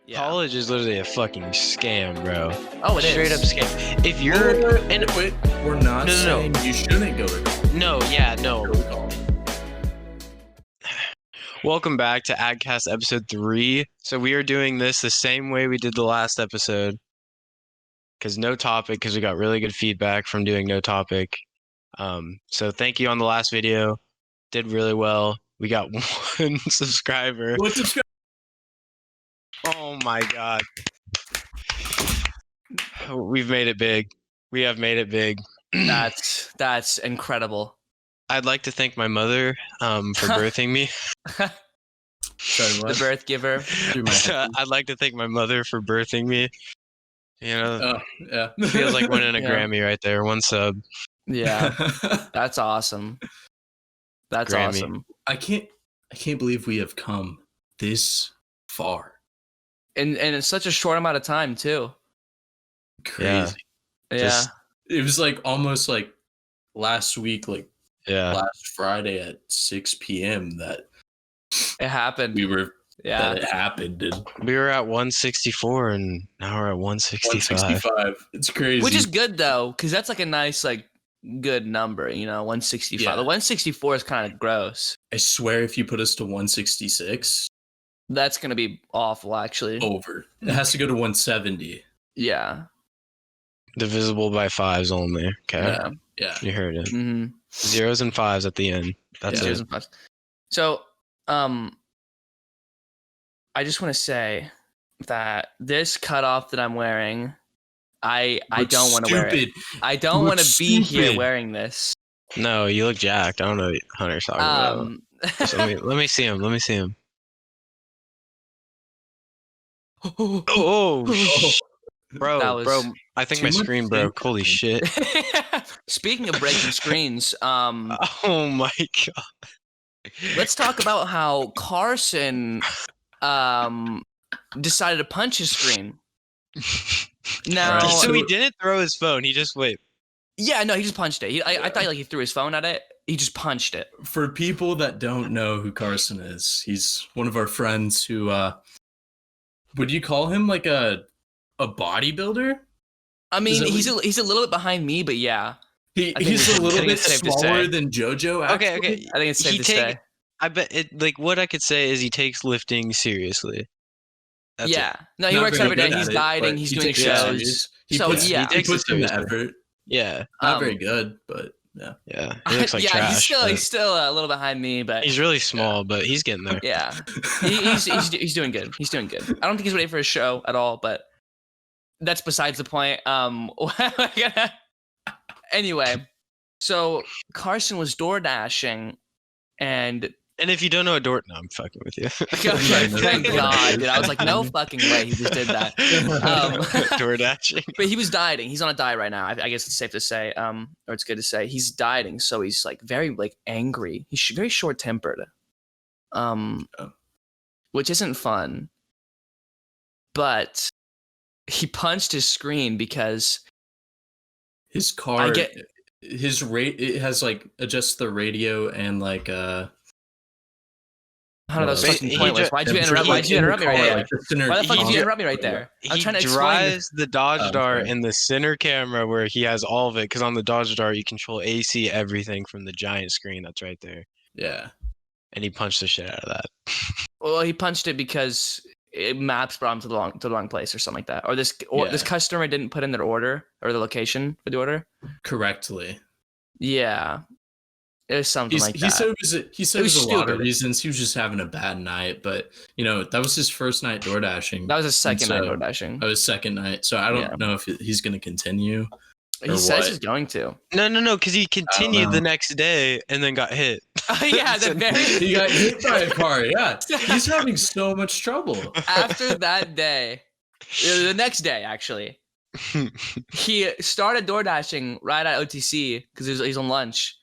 Yeah. College is literally a fucking scam, bro. Oh, it is. Straight up scam. If you're wait, we're not saying you shouldn't go to college. No. Welcome back to AgCast episode 3. So we are doing this the same way we did the last episode. Because no topic, because we got really good feedback from doing no topic. So thank you on the last video. Did really well. We got 1 subscriber. One subscriber. Oh my god. We've made it big. We have made it big. That's incredible. I'd like to thank my mother for birthing me. Sorry, what? The birth giver. I'd like to thank my mother for birthing me. You know, Oh, yeah. feels like winning a Yeah. Grammy right there. 1 sub. Yeah, that's awesome. That's Grammy. awesome. I can't believe we have come this far. And in such a short amount of time too. Crazy. Yeah. Just- It was like almost like last week, like Yeah. last Friday at 6 p.m. that It happened. that it happened. And We were at 164 and now we're at 165. 165. It's crazy. Which is good though, because that's like a nice, like, good number, 165. Yeah. The 164 is kind of gross. I swear if you put us to 166, That's gonna be awful, actually. over. It has to go to 170. Yeah. Divisible by 5s only. Okay. Yeah. Yeah. You heard it. Mm-hmm. 0s and 5s at the end. That's Yeah. it. So, I just want to say that this cutoff that I'm wearing, I don't want to wear it. I don't Look want to be here stupid. wearing this. No, you look jacked. I don't know what Hunter's talking about. So let me see him. Let me see him. Oh, bro, That was bro. I think too my much screen broke. Holy shit. Speaking of breaking screens, Oh my god. let's talk about how Carson decided to punch his screen. Now, Alright, So he didn't throw his phone. He just wait. yeah, no, he just punched it. I thought he threw his phone at it. He just punched it. For people that don't know who Carson is, he's one of our friends who would you call him like a bodybuilder? I mean, Is it he's a little bit behind me, but yeah, I think He's it's- a I little think bit it's safe to smaller say. than JoJo. Actually. Okay. I think it's safe He to take- say. I bet it. Like what I could say is he takes lifting seriously. That's Yeah, no, he Not works very every day. good He's at it, dieting. but He's he doing takes it shows. serious. He So, puts, yeah. he takes it puts in the seriously. effort. Yeah. Not very good, but yeah. Yeah. He looks like yeah, trash. but he's still a little behind me, but he's really small, but he's getting there. yeah, he's doing good. He's doing good. I don't think he's ready for a show at all, but that's besides the point. Anyway, so Carson was door dashing, and And if you don't know a door, no, I'm fucking with you. thank God, dude. I was like, no fucking way, he just did that. Door dashing. But he was dieting. He's on a diet right now. I guess it's safe to say, or it's good to say, he's dieting. So he's like very like angry. He's very short tempered, which isn't fun. But he punched his screen because His car, get- his rate, it has like adjusts the radio and like I don't know. That's Well, fucking he pointless. ju- Why'd you interrupt? Why'd you interrupt me right there? Why the fuck did you interrupt me right there? I'm He trying to explain. drives the Dodge Oh, Dart okay. in the center camera where he has all of it. Because on the Dodge Dart, you control AC, everything from the giant screen that's right there. yeah. And he punched the shit out of that. Well, he punched it because maps brought him to the wrong place or something like that. Or this Yeah. customer didn't put in their order or the location for the order. Correctly. Yeah. It was something like He that. said it was a lot of stupid. reasons. He was just having a bad night, but that was his first night door dashing. That was his second night so- door dashing. That was second night, so I don't Yeah. know if he's going to continue. He or says what? he's going to. No, because he continued know. the next day and then got hit. Yeah, the very He got hit by a car. Yeah, he's having so much trouble. after that day, the next day actually, he started door dashing right at OTC because he's on lunch,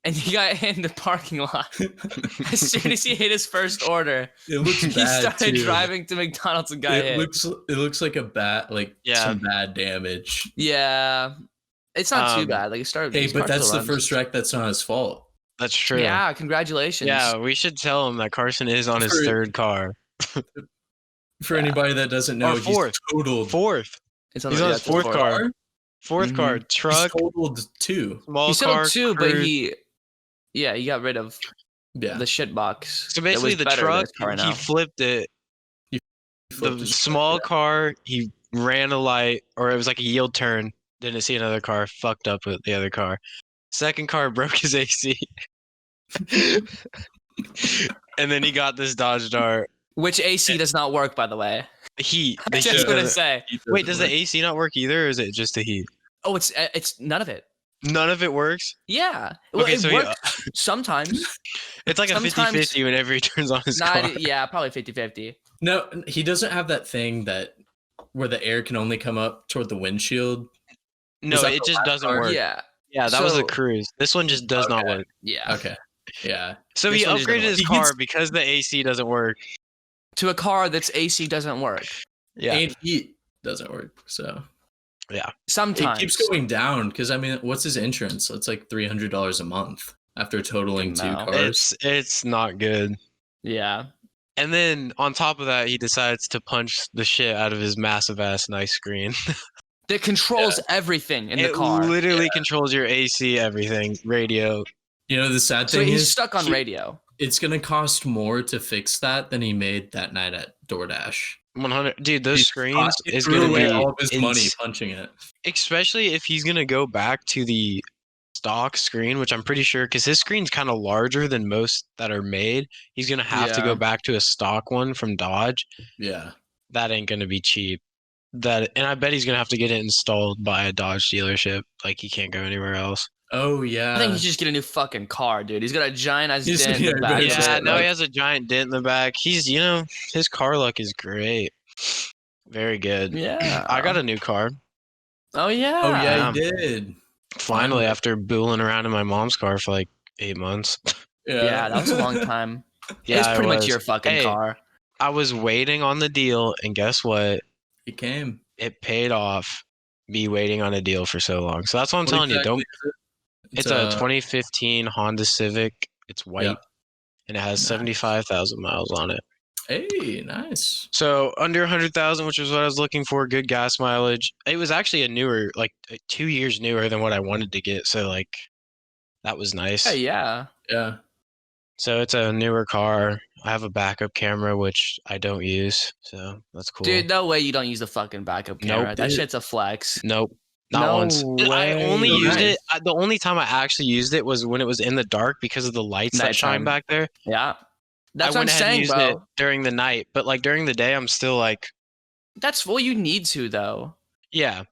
and he got hit in the parking lot. As soon as he hit his first order, It looks he bad started too. driving to McDonald's and got hit. It looks like a bad Yeah. some bad damage. Yeah, it's not too Um, bad. Like it started. Hey, his but car that's still the runs. first wreck. That's not his fault. That's true. Yeah, congratulations. Yeah, we should tell him that Carson is on his For- third car. For anybody that doesn't know, Or fourth. he's totaled. Fourth. It's He's on his fourth car. Fourth car. He's Truck. totaled 2. Small He car. settled 2, but cruise. he got rid of Yeah. the shit box. So that basically, was the better than truck, his car he now. flipped it. Flipped The his small truck, car, he ran a light, or it was like a yield turn. Didn't see another car. Fucked up with the other car. Second car broke his AC. And then he got this Dodge Dart. Which AC does not work, by the way. The heat. I The just heat gonna doesn't- say. Wait, does the AC not work either, or is it just the heat? Oh, it's none of it. None of it works? Yeah. Well, Okay, it so works sometimes. it's like a Sometimes- 50-50 whenever he turns on his car. Yeah, probably 50-50. No, he doesn't have that thing where the air can only come up toward the windshield. No, that it the just last doesn't car? work. Yeah. Yeah, that was a So- cruise. This one just does not Okay. work. Yeah. Okay. Yeah. So This he one just doesn't upgraded his work. He car gets- because the AC doesn't work. To a car that's AC doesn't work. Yeah. And heat doesn't work. So Sometimes. it keeps going down because I mean, what's his insurance? It's like $300 a month after totaling 2 No. cars. It's not good. Yeah. And then on top of that, he decides to punch the shit out of his massive ass nice screen. That controls everything in the It car. literally controls your AC, everything, radio. You know, the sad So thing he's is stuck on radio. it's gonna cost more to fix that than he made that night at DoorDash. 100, dude. Those screens He is threw gonna away be all of his money ins- punching it. especially if he's gonna go back to the stock screen, which I'm pretty sure because his screen's kind of larger than most that are made. He's gonna have to Yeah. go back to a stock one from Dodge. Yeah. That ain't gonna be cheap. And I bet he's gonna have to get it installed by a Dodge dealership. Like he can't go anywhere else. Oh yeah. I think he should just get a new fucking car, dude. He's got a giant ass He's- dent in yeah, the back. It's Yeah, just now like- he has a giant dent in the back. He's, his car luck is great. Very good. Yeah. I got a new car. Oh yeah. Oh yeah, Um, he did. Finally, after booling around in my mom's car for like 8 months. Yeah, that was a long time. Yeah, it's it pretty much was. your fucking Hey, car. I was waiting on the deal, and guess what? He came. It paid off me waiting on a deal for so long. So that's what I'm What telling you. exactly Don't. is it? It's a 2015 Honda Civic. It's white, Yeah. and it has Nice. 75,000 miles on it. Hey, nice. So under 100,000, which is what I was looking for. Good gas mileage. It was actually a newer, like 2 years newer than what I wanted to get. So like, that was nice. Hey, yeah. Yeah. So it's a newer car. I have a backup camera, which I don't use. So that's cool. Dude, no way you don't use the fucking backup camera. Nope. That shit's a flex. Nope. Not No once. I way. only Oh, used nice. it. The only time I actually used it was when it was in the dark because of the lights that shine Nighttime. back there. Yeah. That's I what I'm went ahead and saying, used bro. it during the night, but like during the day, I'm still like, That's what you need to, though. yeah.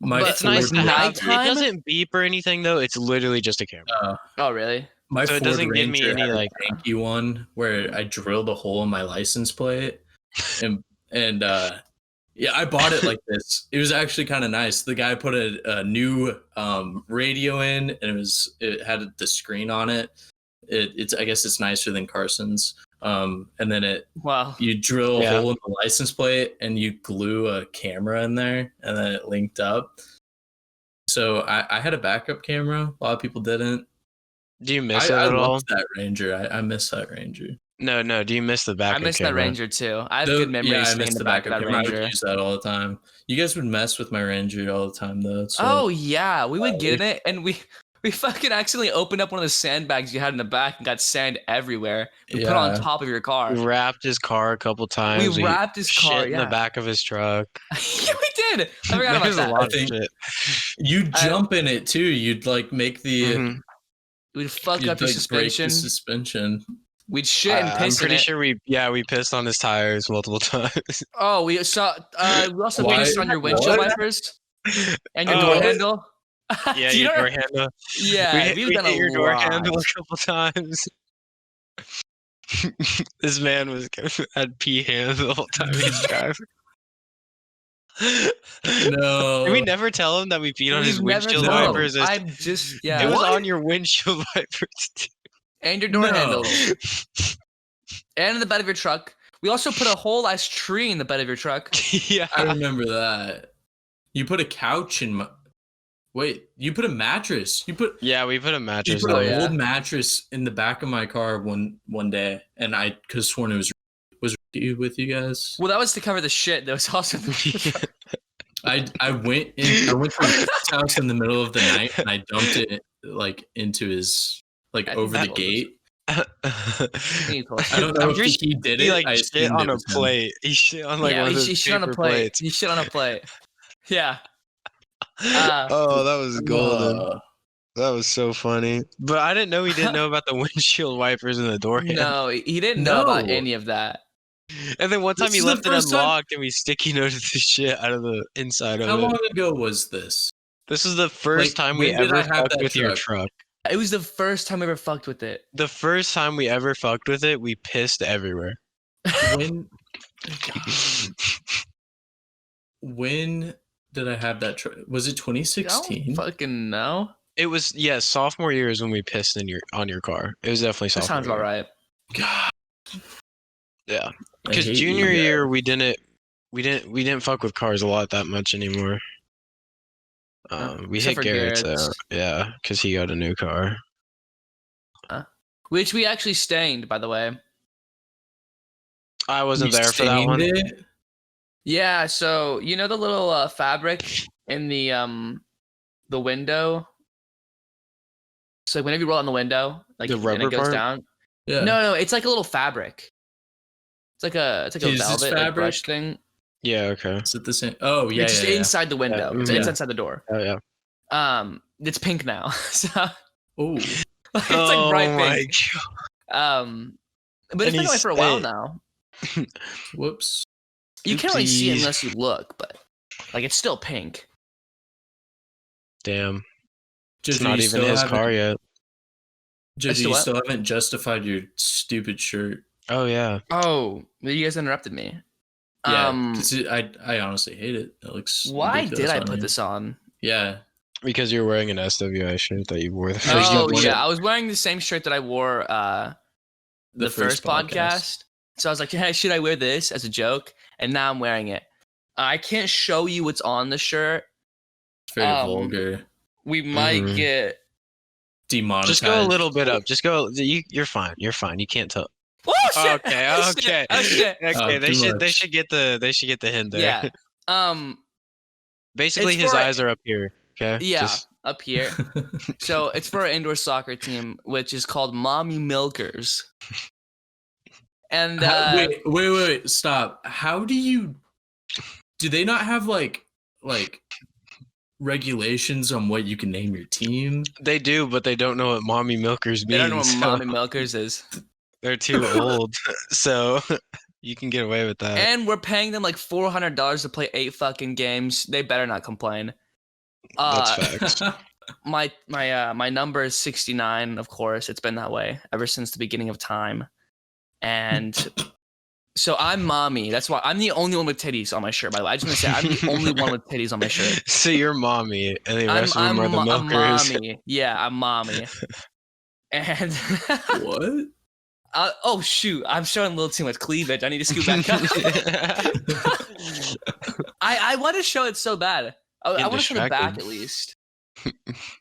My But It's nice to Ford have. nighttime? It doesn't beep or anything though. It's literally just a camera. Oh, really? My So it Ford doesn't give me Ranger any, had a like- janky one where I drilled a hole in my license plate, and yeah, I bought it like this. It was actually kind of nice. The guy put a new radio in, and it had the screen on it. It's I guess it's nicer than Carson's. And then Wow. you drill a Yeah. hole in the license plate, and you glue a camera in there, and then it linked up. So I had a backup camera. A lot of people didn't. Do you miss it I at all? loved that Ranger. I miss that Ranger. No, no. Do you miss the I backup miss camera? that Ranger, too. I have good memories I sitting miss in the the back of backup that camera. I would Ranger. use that all the time. You guys would mess with my Ranger all the time, though. So. Oh, yeah. We would get in it, and we fucking accidentally opened up one of the sandbags you had in the back and got sand everywhere. We put it on Yeah. top of your car. We wrapped his car a couple times. We wrapped his car, shit in yeah. the back of his truck. Yeah, we did. I forgot about There's that. a lot I of think- shit. You'd jump in it too. You'd like make the. Mhm. We'd fuck You'd up your like break suspension. the suspension. We'd shit and I'm piss in pretty it. sure we pissed on his tires multiple times. Oh, we saw. We also Why- pissed on your windshield what? wipers and your Oh. door handle. Yeah, Do you your know- door handle. Yeah, we we've done hit a your door lot. handle a couple times. This man had pee hands the whole time he was driving. No. Did we never tell him that we peed on his We've never windshield told him. wipers? I just yeah. It was What? on your windshield wipers. Too. And your door No. handle. And in the bed of your truck. We also put a whole ass tree in the bed of your truck. Yeah. I remember that. You put a couch in my. Wait, you put a mattress. You put Yeah, we put a you mattress put Oh, an there. yeah. old mattress in the back of my car one day, and I could have sworn it was with you guys? Well, that was to cover the shit. That was also. I went to his house in the middle of the night and I dumped it like into his like I think over I the told this. gate. I I don't know I'm if pretty he did He it. like I shit assumed on it a was him. plate. He shit on like yeah, one of those he shit on a paper plate. plates. He shit on a plate. Yeah. Oh, that was golden. Whoa. That was so funny. But I didn't know he didn't know about the windshield wipers and the door handle. No, he didn't know about No. any of that. And then one time This he is the left it first time- unlocked and we sticky noted the shit out of the inside of How it. long ago was this? This is the first Like, time we when did I ever have fucked that with your truck? truck. It was the first time we ever fucked with it. The first time we ever fucked with it, we pissed everywhere. When when did I have that truck? Was it I 2016? don't fucking know. It was sophomore year is when we pissed on your car. It was definitely That sophomore. sounds about year. right. God, Yeah, I because hate junior you year guys. we didn't fuck with cars a lot that much anymore. We Except hit for Garrett's Garrett's. yeah, because he got a new car. Which we actually stained, by the way. I wasn't You there for that stained one. it? Yeah, so you know the little fabric in the window. So whenever you roll on the window, like The and rubber it goes part? down. Yeah. No, it's like a little fabric. It's like a Jesus velvet like, brush fabric? thing. Yeah, okay. Is it the same? Oh yeah, It's just yeah, yeah. inside the window. Yeah, It's mhm. inside the door. Oh yeah. It's pink now. So Oh, it's like bright pink. God. But it's And been away he's for a while staying. now. whoops. You can't really see it Oopsies. unless you look, but like it's still pink. Damn. It's Jojo, not you even still his haven't- car yet. Jojo, still you what? still haven't justified your stupid shirt. Oh yeah. Oh, you guys interrupted me. Yeah, 'cause I honestly hate it. It looks. Why ridiculous did I on put you. this on? Yeah. Because you're wearing an SWI shirt that you wore the Because first you Oh wanted- yeah, I was wearing the same shirt that I wore the first podcast. So I was like, hey, should I wear this as a joke? And now I'm wearing it. I can't show you what's on the shirt. It's very Um, vulgar. We might Mhm. get. Demonetized. Just go a little bit up. Just go. You're fine. You're fine. You can't tell. Oh shit! Okay. Oh, Okay. shit. Oh shit! Okay. They too should. They much. should get the. They should get the hint there. Yeah. Basically, It's his for- eyes are up here. Okay. Yeah. Just- Up here. So it's for our indoor soccer team, which is called Mommy Milkers. And wait, stop. How do they not have like regulations on what you can name your team? they do, but they don't know what mommy milkers means. they don't know what so Mommy Milkers is. They're too old, so you can get away with that. And we're paying them like $400 to play 8 fucking games. They better not complain. That's facts. My number is 69, of course. It's been that way ever since the beginning of time. And so I'm mommy. That's why I'm the only one with titties on my shirt, by the way. I just want to say I'm the only one with titties on my shirt. So you're mommy, and the rest of I'm them are the I'm milkers. mommy. Yeah, I'm mommy. And What? oh shoot, I'm showing a little too much cleavage. I need to scoot back up. I want to show it so bad. I Getting want to show the back distracted. at least.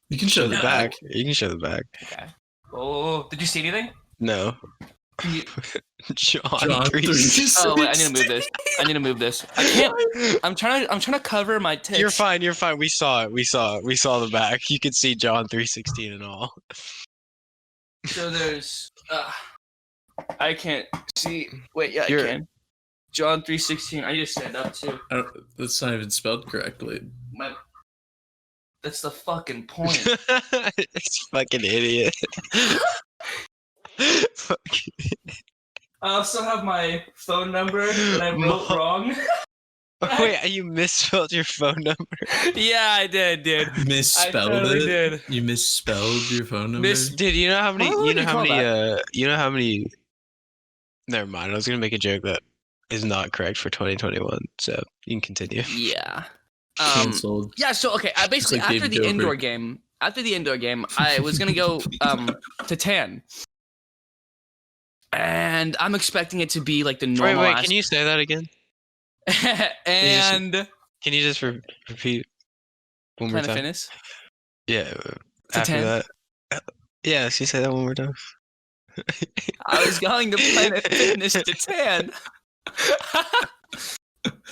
You can show the back. You can show the back. Okay. Oh, did you see anything? No. Can you- John, John 360. Oh wait, I need to move this. I need to move this. I can't. I'm trying to cover my tits. You're fine. You're fine. We saw it. We saw the back. You could see John 316 and all. So there's. I can't see. Wait, yeah, You're- I can. John 3:16. I need to stand up too. That's not even spelled correctly. That's the fucking point. It's fucking idiot. Fucking- I also have my phone number that I wrote wrong. Wait, you misspelled your phone number. Yeah, I did, dude. Misspelled I totally it. did. You misspelled your phone number. Dude, you know how many? Why would You know you how call many? You know how many? Never mind. I was gonna make a joke that is not correct for 2021. So you can continue. Yeah. Cancelled. Yeah. So okay, basically like after David the indoor Dobrik. game, I was gonna go to tan, and I'm expecting it to be like the normal. Wait. Can you say that again? and Can you just repeat one more Planet time? Fitness Yeah. to After 10. that. Yeah. Can you say that one more time? I was going to Planet Fitness to tan.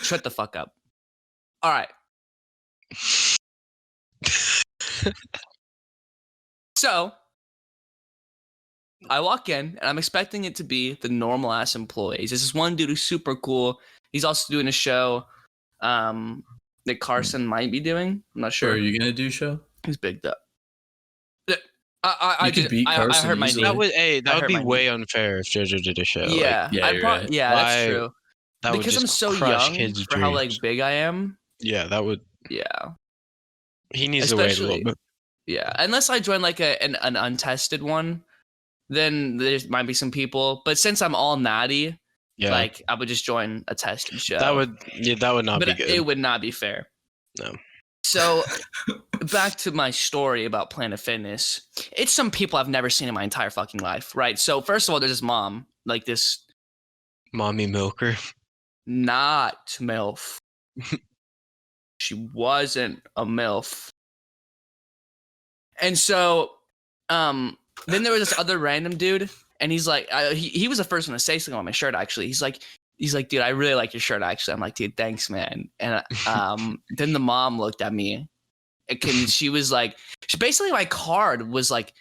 Shut the fuck up. All right. So I walk in and I'm expecting it to be the normal ass employees. This is one dude who's super cool. He's also doing a show that Carson might be doing. I'm not Sure. sure. Are you gonna do show? He's bigged up. You could beat I Carson hurt my easily. knee. That would hurt be my knee. way unfair if JoJo did a show. Yeah, yeah, you're right. yeah, that's Why- true. That would Because just I'm so crush young kids' for how like dreams. big I am. Yeah, that would. Yeah, He needs to wait a Especially- little bit. yeah. Unless I join like an untested one, then there might be some people. But since I'm all natty, Yeah, like I would just join a tested show. that would not but be good. it would not be fair. No. So back to my story about Planet Fitness. It's some people I've never seen in my entire fucking life, right? So first of all, there's this mom, like this Mommy milker. not MILF. She wasn't a MILF. And so then there was this other random dude, and he's like, he was the first one to say something on my shirt, actually. He's like, dude, I really like your shirt, actually. I'm like, dude, thanks, man. And then the mom looked at me. She was like, basically my card was like,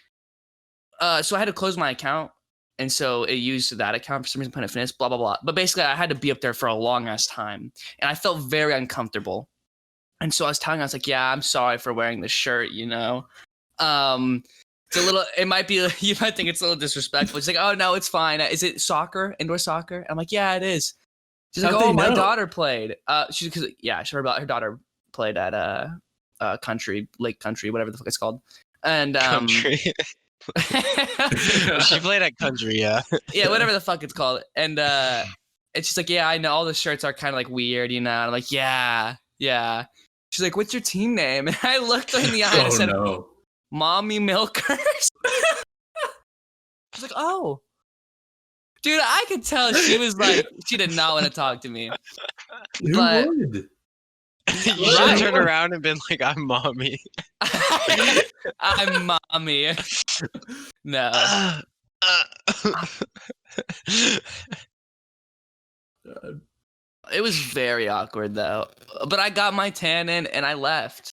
so I had to close my account. And so it used that account for some reason, Planet Fitness, blah, blah, blah. But basically I had to be up there for a long ass time. And I felt very uncomfortable. And so I was telling her, I was like, yeah, I'm sorry for wearing this shirt, you know? It's a little, it might be, you might think it's a little disrespectful. She's like, oh no, it's fine. Is it soccer, indoor soccer? I'm like, yeah, it is. She's like, oh, my daughter played. Her daughter played at Lake Country, whatever the fuck it's called. And Country. She played at Country, yeah. Yeah, whatever the fuck it's called. And she's like, yeah, I know all the shirts are kind of like weird, you know. And I'm like, yeah. She's like, what's your team name? And I looked her in the eye and I said, no. Mommy Milkers. I was like, oh. Dude, I could tell she was like, she did not want to talk to me. Who But- would? You should have turned around and been like, I'm mommy. I'm mommy. No. It was very awkward though. But I got my tan in and I left.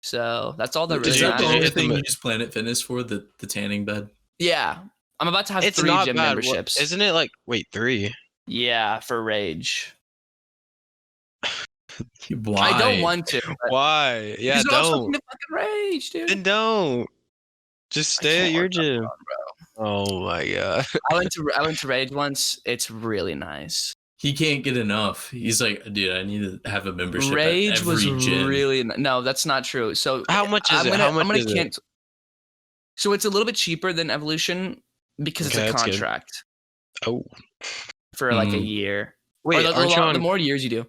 So that's all that really Is that the did you only matters. hit thing them- you use Planet Fitness for? The tanning bed? Yeah. I'm about to have It's 3 not gym bad. memberships. Isn't it like, wait, 3? Yeah, for Rage. Why? I don't want to. Why? Yeah, Because I was don't. fucking Rage, dude. Then don't. Just stay at your can't work gym. Oh my god. I went to Rage once. It's really nice. He can't get enough. He's like, dude, I need to have a membership. Rage at every was gym. really no, that's not true. So How much is I'm it? gonna, How much I'm gonna is it? cancel. So it's a little bit cheaper than Evolution because Okay, it's a that's good. contract Oh. for like a year. Wait, or aren't you on? the more years you do.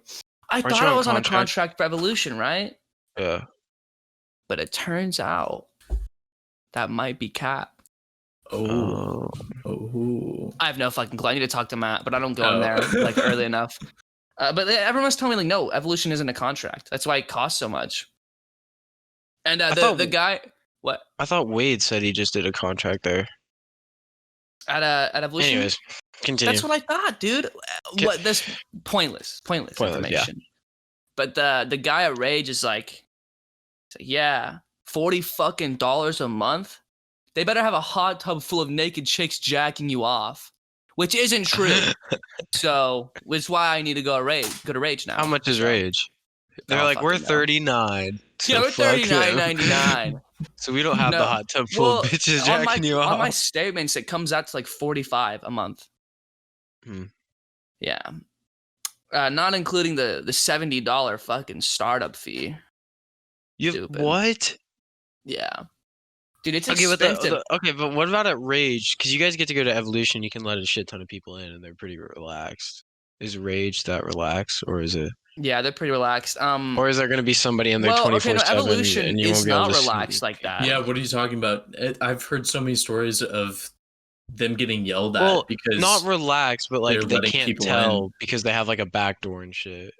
I aren't thought you I on was on a contract? contract for Evolution, right? Yeah. But it turns out that might be cap. Oh. I have no fucking clue. I need to talk to Matt, but I don't go in Oh. there like early enough. But everyone's telling me like, no, Evolution isn't a contract. That's why it costs so much. And the guy, what I thought Wade said he just did a contract there. at Evolution? Anyways, continue. That's what I thought, dude. Okay. What this pointless information. But the guy at Rage is like, yeah, $40 a month. They better have a hot tub full of naked chicks jacking you off, which isn't true. So, which is why I need to go to Rage now. How much is So, Rage? They're don't like, we're fucking know. 39. Yeah, so we're fuck them. $39.99. So we don't have No. the hot tub full of bitches on jacking you off. on my statements, it comes out to like $45 a month. Hmm. Yeah, not including the $70 fucking startup fee. Stupid. What? Yeah, dude, it's Okay, expensive. but what about at Rage? Because you guys get to go to Evolution, you can let a shit ton of people in, and they're pretty relaxed. Is Rage that relaxed, or is it? Yeah, they're pretty relaxed. Or is there going to be somebody in there well, 24/7? okay, no, Evolution and you is won't be able not to see? relaxed like that. Yeah, what are you talking about? I've heard so many stories of them getting yelled at Well, because not relaxed, but like they're they letting can't people tell in. because they have like a back door and shit.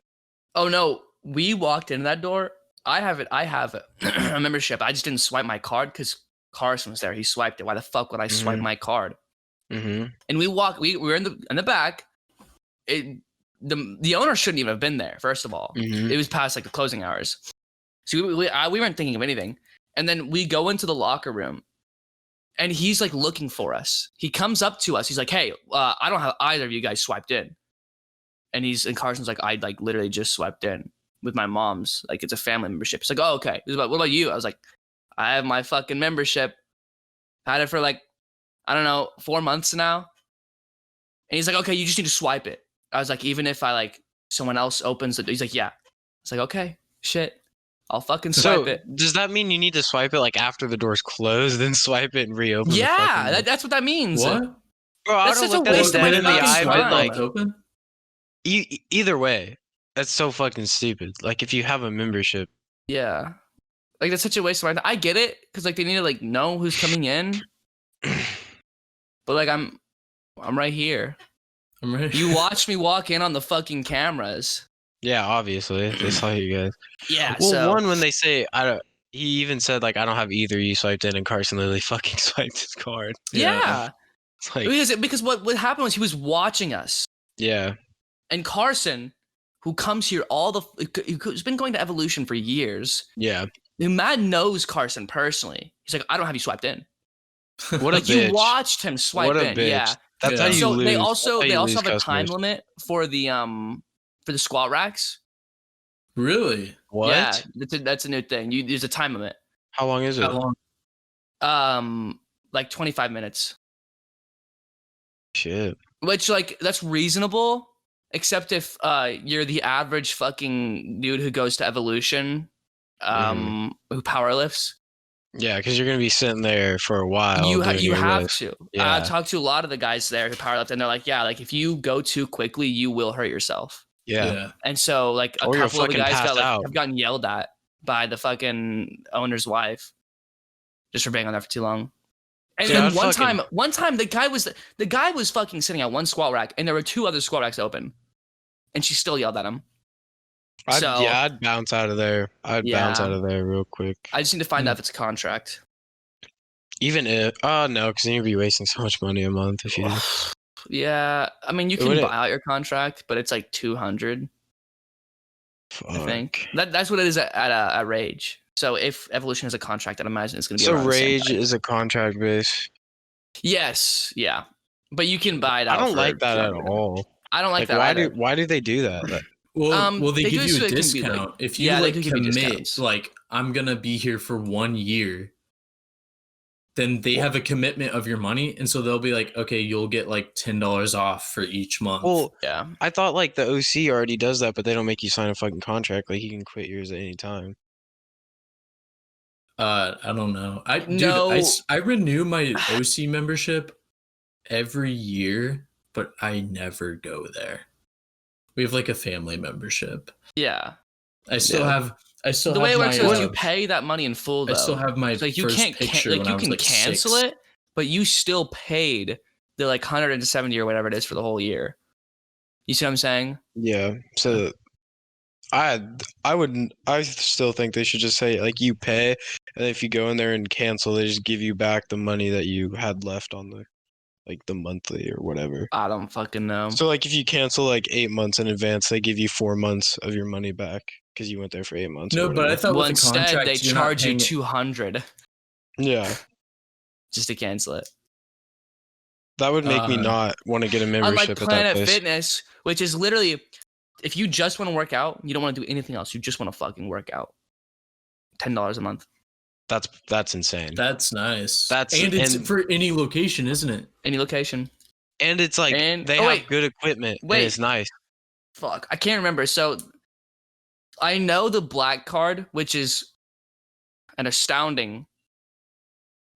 Oh no, we walked in that door. I have a membership. I just didn't swipe my card because Carson was there. He swiped it. Why the fuck would I swipe Mhm. my card? Mm-hmm. And we were in the back, the owner shouldn't even have been there. First of all, it was past like the closing hours, so we weren't thinking of anything. And then we go into the locker room, and he's like looking for us. He comes up to us. He's like, "Hey, I don't have either of you guys swiped in." And Carson's like, "I like literally just swiped in with my mom's. Like it's a family membership." He's like, "Oh, okay." He's like, "What about you?" I was like, "I have my fucking membership. Had it for like, I don't know, 4 months now." And he's like, "Okay, you just need to swipe it." I was like, "Even if I like someone else opens it," he's like, "Yeah." It's like, "Okay, shit, I'll fucking swipe it." Does that mean you need to swipe it like after the door's closed, then swipe it and reopen? Yeah, that's what that means. What? Bro, I That's don't such a look that waste of my dead in the fucking eye, but time. like open? either way, that's so fucking stupid. Like if you have a membership, Yeah, like that's such a waste of my time. I get it because like they need to like know who's coming in, but like I'm right here. I'm ready. You watched me walk in on the fucking cameras. yeah, obviously they saw you guys. Yeah. Well, so one when they say I don't. He even said like I don't have either. You swiped in, and Carson literally fucking swiped his card. yeah. It's like Because what happened was he was watching us, yeah, and Carson, who comes here who's been going to Evolution for years. yeah. Matt knows Carson personally. He's like, "I don't have you swiped in." What a Like bitch. you watched him swipe What a in. bitch. Yeah. That's how you So lose. they also That's how you lose have a time customers. limit for the squat racks. Really? What? Yeah, that's a new thing. There's a time limit. How long is it? How long? Like 25 minutes. Shit. Which like that's reasonable, except if you're the average fucking dude who goes to Evolution, who powerlifts. Yeah, because you're gonna be sitting there for a while. You doing your have lifts. to. Yeah. I've talked to a lot of the guys there who powerlift, and they're like, yeah, like if you go too quickly, you will hurt yourself. Yeah. And so like a Or you'll couple of the fucking guys pass out. have gotten yelled at by the fucking owner's wife just for being on there for too long. And Dude, then I'd one time the guy was fucking sitting at one squat rack, and there were 2 other squat racks open, and she still yelled at him. I'd bounce out of there. I'd bounce out of there real quick. I just need to find out if it's a contract. Even if, no, because then you'd be wasting so much money a month if you. Yeah, I mean you can Would it- buy out your contract, but it's like 200. I think Fuck. that's what it is at Rage. So if Evolution has a contract, I'd imagine it's going to be. So around the same Rage price. is a contract base. Yes, yeah, but you can buy it I out. don't for like that at 200. all. I don't like that. why either. why do they do that? Well, they they give do you so a it can be, discount like- if you yeah, they like do give you commit. discounts. Like I'm gonna be here for 1 year. Then they have a commitment of your money, and so they'll be like, okay, you'll get like $10 off for each month. Well, Yeah, I thought like the OC already does that, but they don't make you sign a fucking contract. Like you can quit yours at any time. I don't know. No. I renew my OC membership every year, but I never go there. We have like a family membership. yeah. I still Yeah. have. The way it works my, is you pay that money in full. Though. I still have my So, like you first can't picture like when you I was can like cancel 6. it, but you still paid the like 170 or whatever it is for the whole year. You see what I'm saying? Yeah. So I still think they should just say like you pay, and if you go in there and cancel, they just give you back the money that you had left on the monthly or whatever. I don't fucking know. So like if you cancel like 8 months in advance, they give you 4 months of your money back because you went there for 8 months. No, or but I whatever. thought Well, with the instead contract, they you're not charge you paying it- 200 Yeah, just to cancel it. that would make me not want to get a membership Unlike at that Planet place. Fitness, which is literally, if you just want to work out, you don't want to do anything else. You just want to fucking work out. $10 a month, That's insane. That's nice. That's- and it's and- for any location, isn't it? any location. And it's like And- they oh, have wait. good equipment. Wait. And it's nice. Fuck, I can't remember. So I know the black card, which is an astounding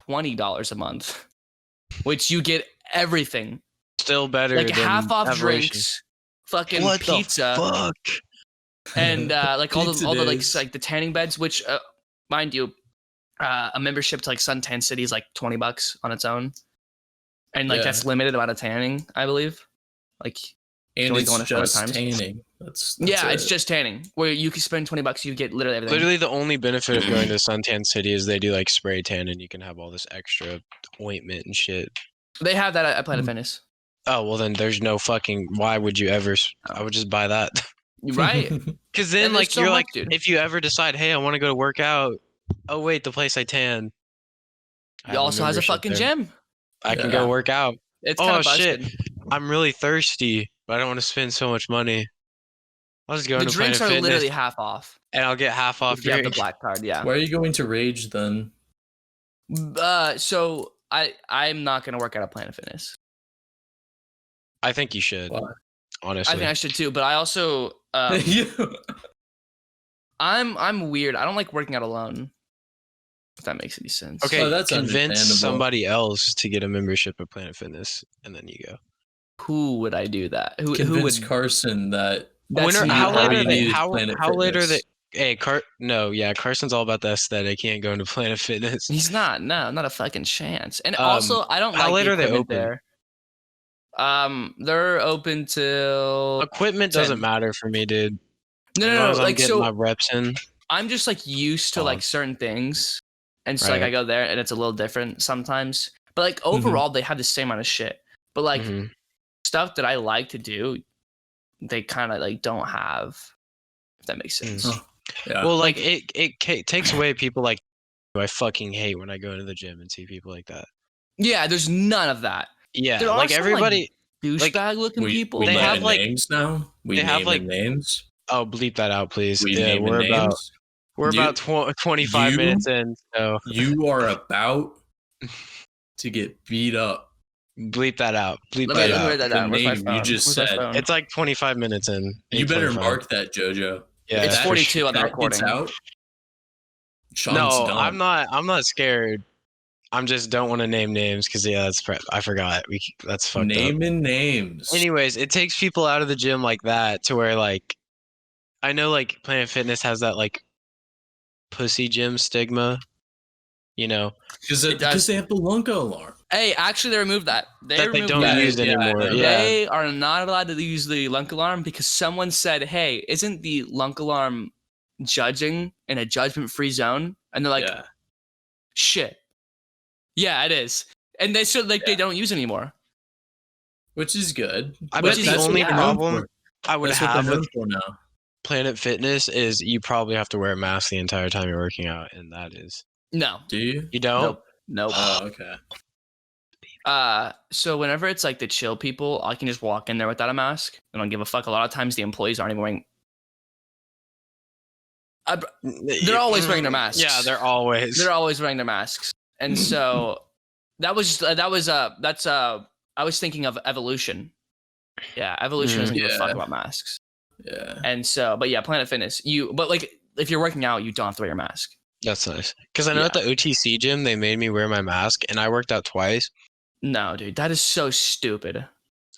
$20 a month, which you get everything, Still better like than half off Evolution. drinks, fucking What the pizza, fuck? and like all Pizza the days. like the tanning beds, which mind you, a membership to like Suntan City is like $20 on its own, and like Yeah. that's limited amount of tanning, I believe. Like And only it's going a couple just times. tanning. That's yeah, it's it. just tanning, where you can spend $20, you get literally everything. Literally, the only benefit of going to Suntan City is they do like spray tan, and you can have all this extra ointment and shit. They have that at Planet Fitness. Oh, well then there's no fucking, why would you ever, I would just buy that. Right? Because then And there's like, so you're much, like, dude. if you ever decide, hey, I want to go to work out. Oh wait, the place I tan. I He have also has a membership fucking there. gym. I can Yeah. go work out. It's kind Oh of shit, busted. I'm really thirsty, but I don't want to spend so much money. I'll just go The into drinks Planet are Fitness literally half off and I'll get half off if you have the drink. black card. Yeah. Why are you going to Rage then? So I'm not gonna work out at Planet Fitness. I think you should, Why? I honestly. think I should too, but I also I'm weird. I don't like working out alone. If that makes any sense. Okay, Oh, that's convince understandable. somebody else to get a membership at Planet Fitness, and then you go. Who would I do that? Who Convince would? Carson that That's When are, not how late all are you they? need is How Planet late are they? Fitness. Hey, Carson's all about the aesthetic. He ain't going to Planet Fitness. He's not. No, not a fucking chance. And Um, also, I don't how like late the are they equipment open? there. They're open till Equipment 10. doesn't matter for me, dude. No, As long as I'm like getting my so. reps in. I'm just like used to like certain things, and so like Right. I go there and it's a little different sometimes. But like Mm-hmm. overall, they have the same amount of shit. But like Mhm. stuff that I like to do, they kind of like don't have. If that makes sense. Oh, yeah. Well, like it takes away people like who I fucking hate when I go into the gym and see people like that. Yeah, there's none of that. Yeah, There are like some, everybody. Douchebag looking people. we they but have, naming like- names now. We they have, naming like- names. Oh, bleep that out, please. We Yeah, naming we're about names. You- 25 you- minutes in, so You are about to get beat up. bleep that out. Bleep let that me out. write that The down. Where's my name you phone? just Where's my said. phone? It's like 25 minutes in. You better 8:25. mark that, JoJo. Yeah, It's That- 42 on the that gets recording. out. Sean's No, done. I'm not scared. I'm just don't want to name names because I forgot. That's fucked up. Naming names. Anyways, it takes people out of the gym like that to where like I know like Planet Fitness has that like pussy gym stigma, you know, Because It does. they have the Lunka alarm. Hey, actually, they removed that. that they removed don't that. use Yeah, I anymore. know. Yeah. They are not allowed to use the lunk alarm because someone said, "Hey, isn't the lunk alarm judging in a judgment-free zone?" And they're like, Yeah. "Shit, yeah, it is." And they said like they don't use it anymore. Which is good. I Which bet is- the that's only what they're known problem for. I would That's what have they're known with for now. Planet Fitness is you probably have to wear a mask the entire time you're working out, and that is No, Do you? you don't. nope. Oh, okay. So whenever it's like the chill people, I can just walk in there without a mask. I don't give a fuck. A lot of times the employees aren't even wearing. They're always wearing their masks. Yeah, they're always. They're always wearing their masks, and so I was thinking of evolution. Yeah, evolution doesn't give a fuck Yeah. about masks, Yeah. and so but yeah, Planet Fitness. But like if you're working out, you don't have to wear your mask. That's nice. Because I know Yeah. at the OTC gym they made me wear my mask, and I worked out twice. No, dude, that is so stupid.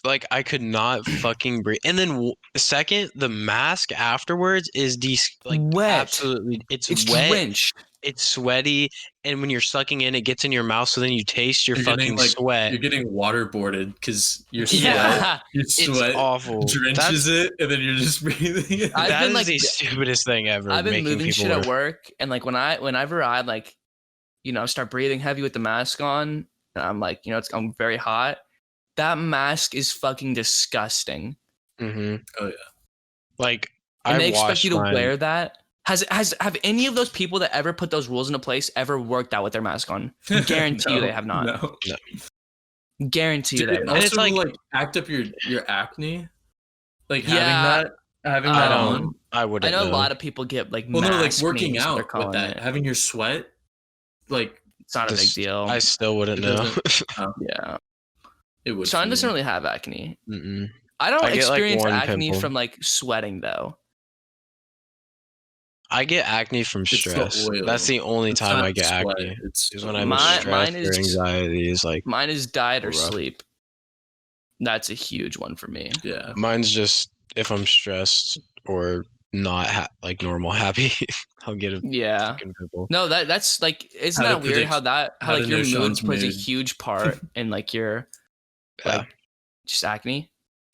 Like I could not fucking breathe. And then second, the mask afterwards is like Wet. absolutely. It's It's wet. drenched. It's sweaty, and when you're sucking in, it gets in your mouth. So then you taste your You're getting, fucking like, sweat. You're getting waterboarded because your sweat, Yeah, your It's sweat awful. drenches it, and then you're just breathing it. I've That been, is like, the stupidest thing ever. I've been making moving people shit wear. at work, and like whenever I like, start breathing heavy with the mask on, and I'm like, I'm very hot. That mask is fucking disgusting, Mm-hmm. Oh, yeah. Like and I they expect washed you to mine. wear that. Have any of those people that ever put those rules into place ever worked out with their mask on? Guarantee you they have not. No. Guarantee you Did they it have not. And it's also like- act up your acne? Like Yeah, having that um, on? I I wouldn't know a know. lot of people get like Well, no, like mask working names, what they're out with calling that, it. having your sweat, like It's not a big This- deal. I still wouldn't It know. doesn't- Yeah, it would. Sean for doesn't me. really have acne. Mm-mm. I don't I get, like, experience one acne pimple. from like sweating though. I get acne from It's the stress. oil. That's the only It's time not I get sweat, acne. It's Is when I'm Mine- stressed mine or is- anxiety is like Mine is diet or Rough. sleep. That's a huge one for me. yeah. mine's just if I'm stressed or not like normal happy, I'll get a Yeah. fucking pimple. No, that's like, isn't How to that weird predict- how to like your know mood Sean's plays a mood. huge part in like your Yeah. like just acne?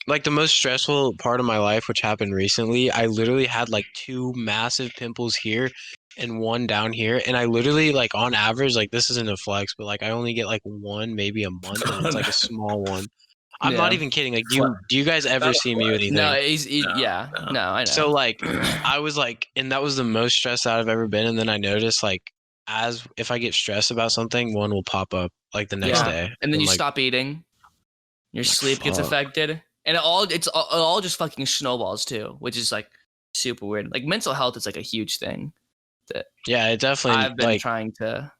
Like the most stressful part of my life, which happened recently, I literally had like 2 massive pimples here and 1 down here. And I literally like on average, like this isn't a flex, but like I only get like 1 maybe a month and it's like a small one. I'm not Yeah. even kidding. Like, do you guys ever see me with No, anything? yeah. No, I know. So like, I was like, and that was the most stressed out I've ever been. And then I noticed like, as if I get stressed about something, one will pop up like the next yeah. day. And then I'm you like, stop eating. Your sleep gets fuck. affected, and it all just fucking snowballs too, which is like super weird. Like mental health is like a huge thing that Yeah, it definitely I've been like. trying to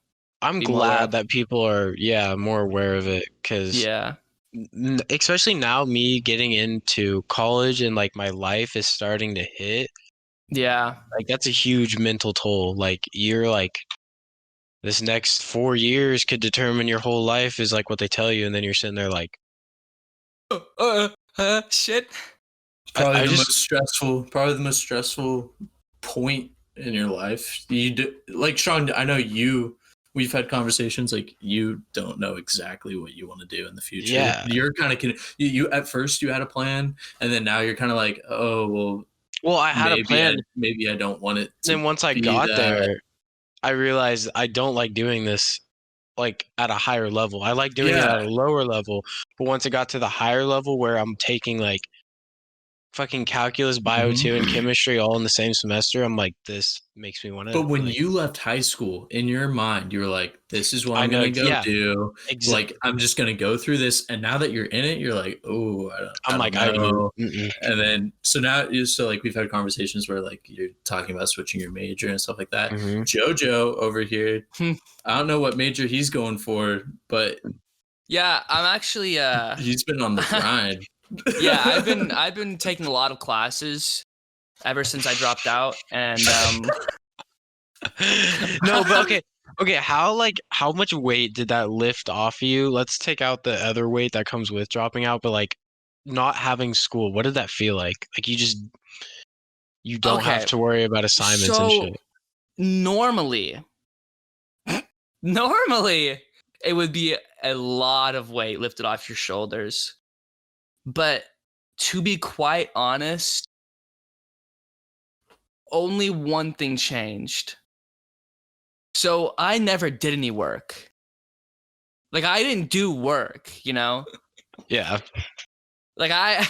I'm be more aware glad of. that people are more aware of it because Yeah, especially now me getting into college and like my life is starting to hit. yeah, Like that's a huge mental toll. Like you're like this next 4 years could determine your whole life is like what they tell you, and then you're sitting there like, shit. Probably I the just most stressful point in your life. Like Sean, I know you. We've had conversations like you don't know exactly what you want to do in the future. yeah. You're kind of you at first you had a plan, and then now you're kind of like, oh well, Well, I had a plan. maybe I don't want it And to then once I be got that. there, I realized I don't like doing this like at a higher level. I like doing it at a Yeah, lower level. But once it got to the higher level where I'm taking like fucking calculus, bio Mhm. 2, and chemistry all in the same semester, I'm like, this makes me want to But when like. you left high school, in your mind, you were like, "This is what I I'm know, gonna go yeah. do. Like, I'm just gonna go through this." And now that you're in it, you're like, "Oh, I I'm don't like, know." mm-mm. And then so now, so like we've had conversations where like you're talking about switching your major and stuff like that. Mm-hmm. JoJo over here, I don't know what major he's going for, but Yeah, I'm actually he's been on the grind. yeah, I've been taking a lot of classes ever since I dropped out, and No, but okay. How much weight did that lift off you? Let's take out the other weight that comes with dropping out, but like not having school. What did that feel like? Like you don't have okay. to worry about assignments and So shit. normally it would be a lot of weight lifted off your shoulders. But to be quite honest, only one thing changed. So I never did any work. Like I didn't do work, you know? Yeah. Like I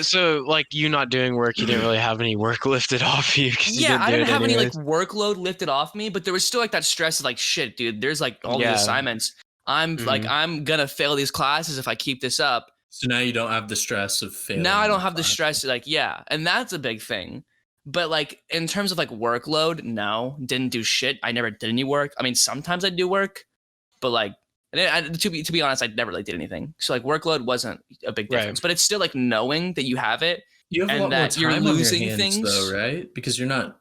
So like you not doing work, you didn't really have any work lifted off you because you yeah, didn't I do didn't it have any like anyways. workload lifted off me, but there was still like that stress of like shit, dude, there's like all these Yeah. assignments. I'm like Mhm. I'm gonna fail these classes if I keep this up. So now you don't have the stress of failing. Now I don't the have the class. stress, like, yeah, and that's a big thing. But like in terms of like workload, no, didn't do shit. I never did any work. I mean, sometimes I do work, but like, to be honest, I never really did anything. So like workload wasn't a big Right. difference. But it's still like knowing that you have it You have a and lot more that you're time on your losing hands, things. though, right? Because you're not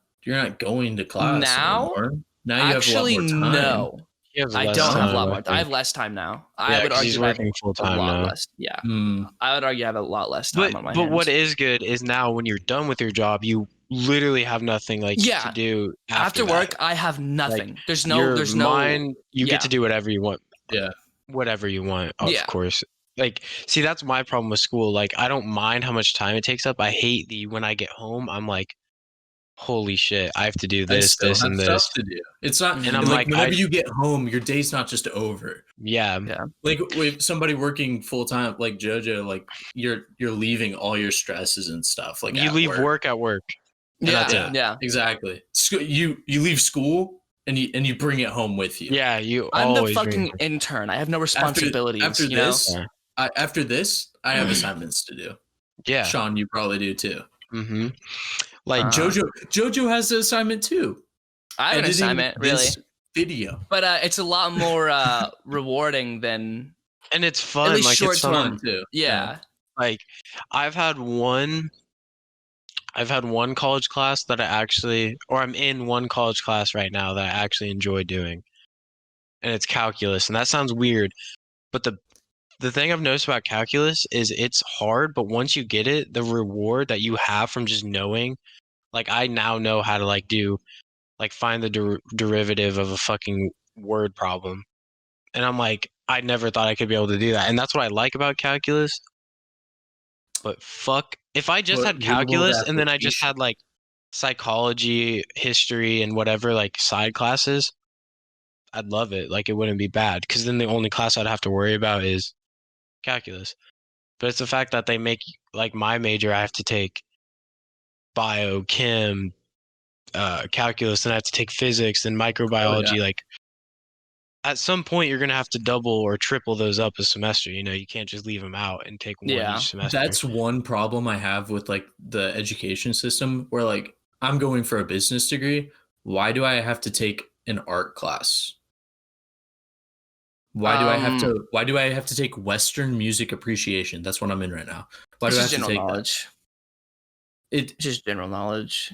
going to class Now, anymore. Now you have a lot actually, more time. no, He has I less don't have a time, lot I more. I think. have less time now. I Yeah, would because he's argue I have working full a time lot now. less. Yeah, Hmm. I would argue I have a lot less But time on my but what hands. is good is now when you're done with your job, you literally have nothing like to Yeah, do after that. work, I have Like nothing. There's no, your mind, you get yeah, to do whatever you want. Yeah. Whatever you want, of yeah. course. Like, see, that's my problem with school. Like, I don't mind how much time it takes up. I hate the when I get home, I'm like, holy shit, I have to do I this, still this, have and stuff this. to do. It's not And I'm Mhm. like like, whenever you get home, your day's not just over. yeah, Yeah. Like with somebody working full time, like JoJo, like you're leaving all your stresses and stuff like you at leave work. work at work, and that's Yeah. it. Yeah. Exactly. You leave school and you bring it home with you. Yeah, you I'm the always bring fucking intern. I have no After responsibilities, after you know? this, Yeah. after this, I have assignments to do. Yeah. Sean, you probably do too. Mm-hmm. Like, JoJo has the assignment too. I have an Editing assignment, really. this video. But it's a lot more rewarding than and it's at fun. least Like, short it's term. Fun too. Yeah. like I've had one college class that I actually, or I'm in one college class right now that I actually enjoy doing, and it's calculus. And that sounds weird, but the thing I've noticed about calculus is it's hard, but once you get it, the reward that you have from just knowing, like I now know how to like do, like find the derivative of a fucking word problem, and I'm like, I never thought I could be able to do that, and that's what I like about calculus. But fuck, if I just had Real world calculus and then I just application. had like psychology, history, and whatever like side classes, I'd love it. Like it wouldn't be bad because then the only class I'd have to worry about is calculus. but it's the fact that they make like my major. I have to take bio, chem, calculus, and I have to take physics and microbiology. Like at some point, you're gonna have to double or triple those up a semester. You know, you can't just leave them out and take one each semester. That's one problem I have with like the education system, where like I'm going for a business degree. Why do I have to take an art class? Why do I have to take Western music appreciation? That's what I'm in right now. Why do I have to take knowledge? It's just general knowledge.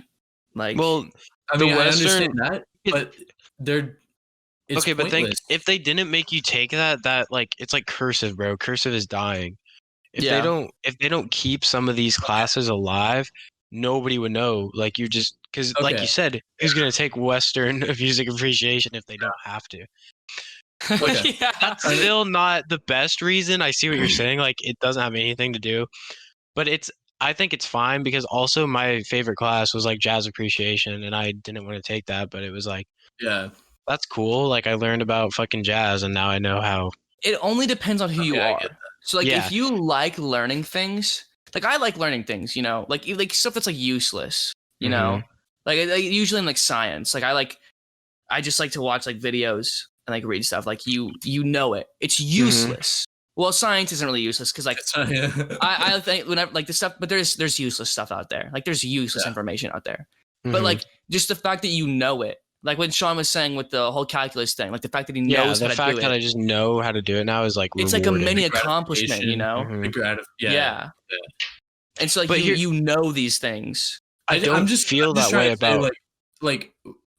Like, well, I mean, I understand that, but it's okay, but pointless. if they didn't make you take that like it's like cursive, bro. Cursive is dying. If they don't keep some of these classes alive, nobody would know. Like you just because like you said, who's gonna take Western music appreciation if they don't have to? Okay. That's still not the best reason. I see what you're saying. Like it doesn't have anything to do, but I think it's fine because also my favorite class was like jazz appreciation, and I didn't want to take that, but it was like, that's cool. Like I learned about fucking jazz, and now I know how. It only depends on who you are. So like if you like learning things, like I like learning things, you know, like stuff that's like useless, you know, like usually in like science, like I just like to watch like videos and like read stuff. Like you know it's useless. Well, science isn't really useless because like I think whenever like the stuff, but there's useless stuff out there. Like there's useless information out there. But like just the fact that you know it, like when Sean was saying with the whole calculus thing, like the fact that he knows how to do it. The fact that I just know how to do it now is like it's rewarding. like a mini accomplishment, you know. And so like you know these things. I don't feel that way about like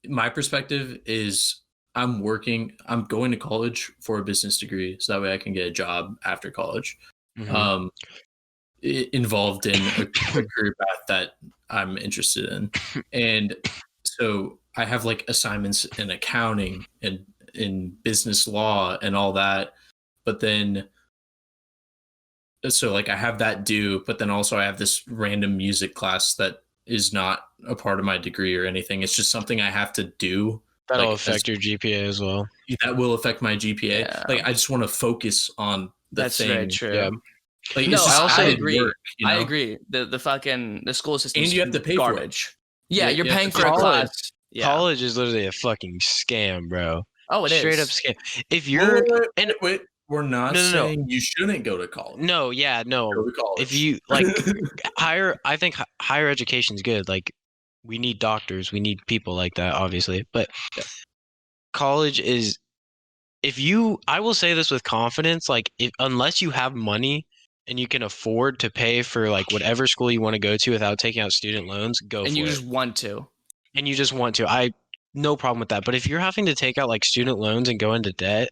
my perspective is I'm going to college for a business degree so that way I can get a job after college. Involved in a career path that I'm interested in. And so I have like assignments in accounting and in business law and all that. But then so like I have that due, but then also I have this random music class that is not a part of my degree or anything. It's just something I have to do. That'll affect your GPA as well. That will affect my GPA. Yeah. Like I just want to focus on the That's thing. very true. Yeah. Like no, I agree. Work, you know? I agree. The school system and you have to pay garbage. for it. Yeah, you're paying for a class. Yeah. College is literally a fucking scam, bro. Oh, it is straight up scam. If you're wait, we're not saying you shouldn't go to college. No, yeah, no. Go to college. If you like I think higher education is good. Like we need doctors, we need people like that, obviously. But college is I will say this with confidence, like unless you have money and you can afford to pay for like whatever school you want to go to without taking out student loans, go for it. And you just want to. And you just want to. I no problem with that. But if you're having to take out like student loans and go into debt,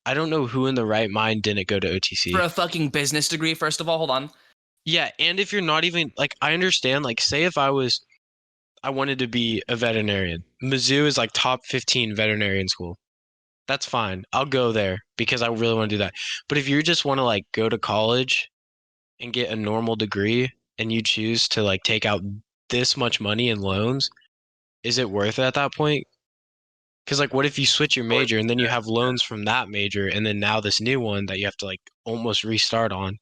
I don't know who in the right mind didn't go to OTC. For a fucking business degree, first of all, hold on. Yeah, and if you're not even like I understand, like say if I wanted to be a veterinarian. Mizzou is like top 15 veterinarian school. That's fine. I'll go there because I really want to do that. But if you just want to like go to college and get a normal degree and you choose to like take out this much money in loans, is it worth it at that point? Because like what if you switch your major and then you have loans from that major and then now this new one that you have to like almost restart on?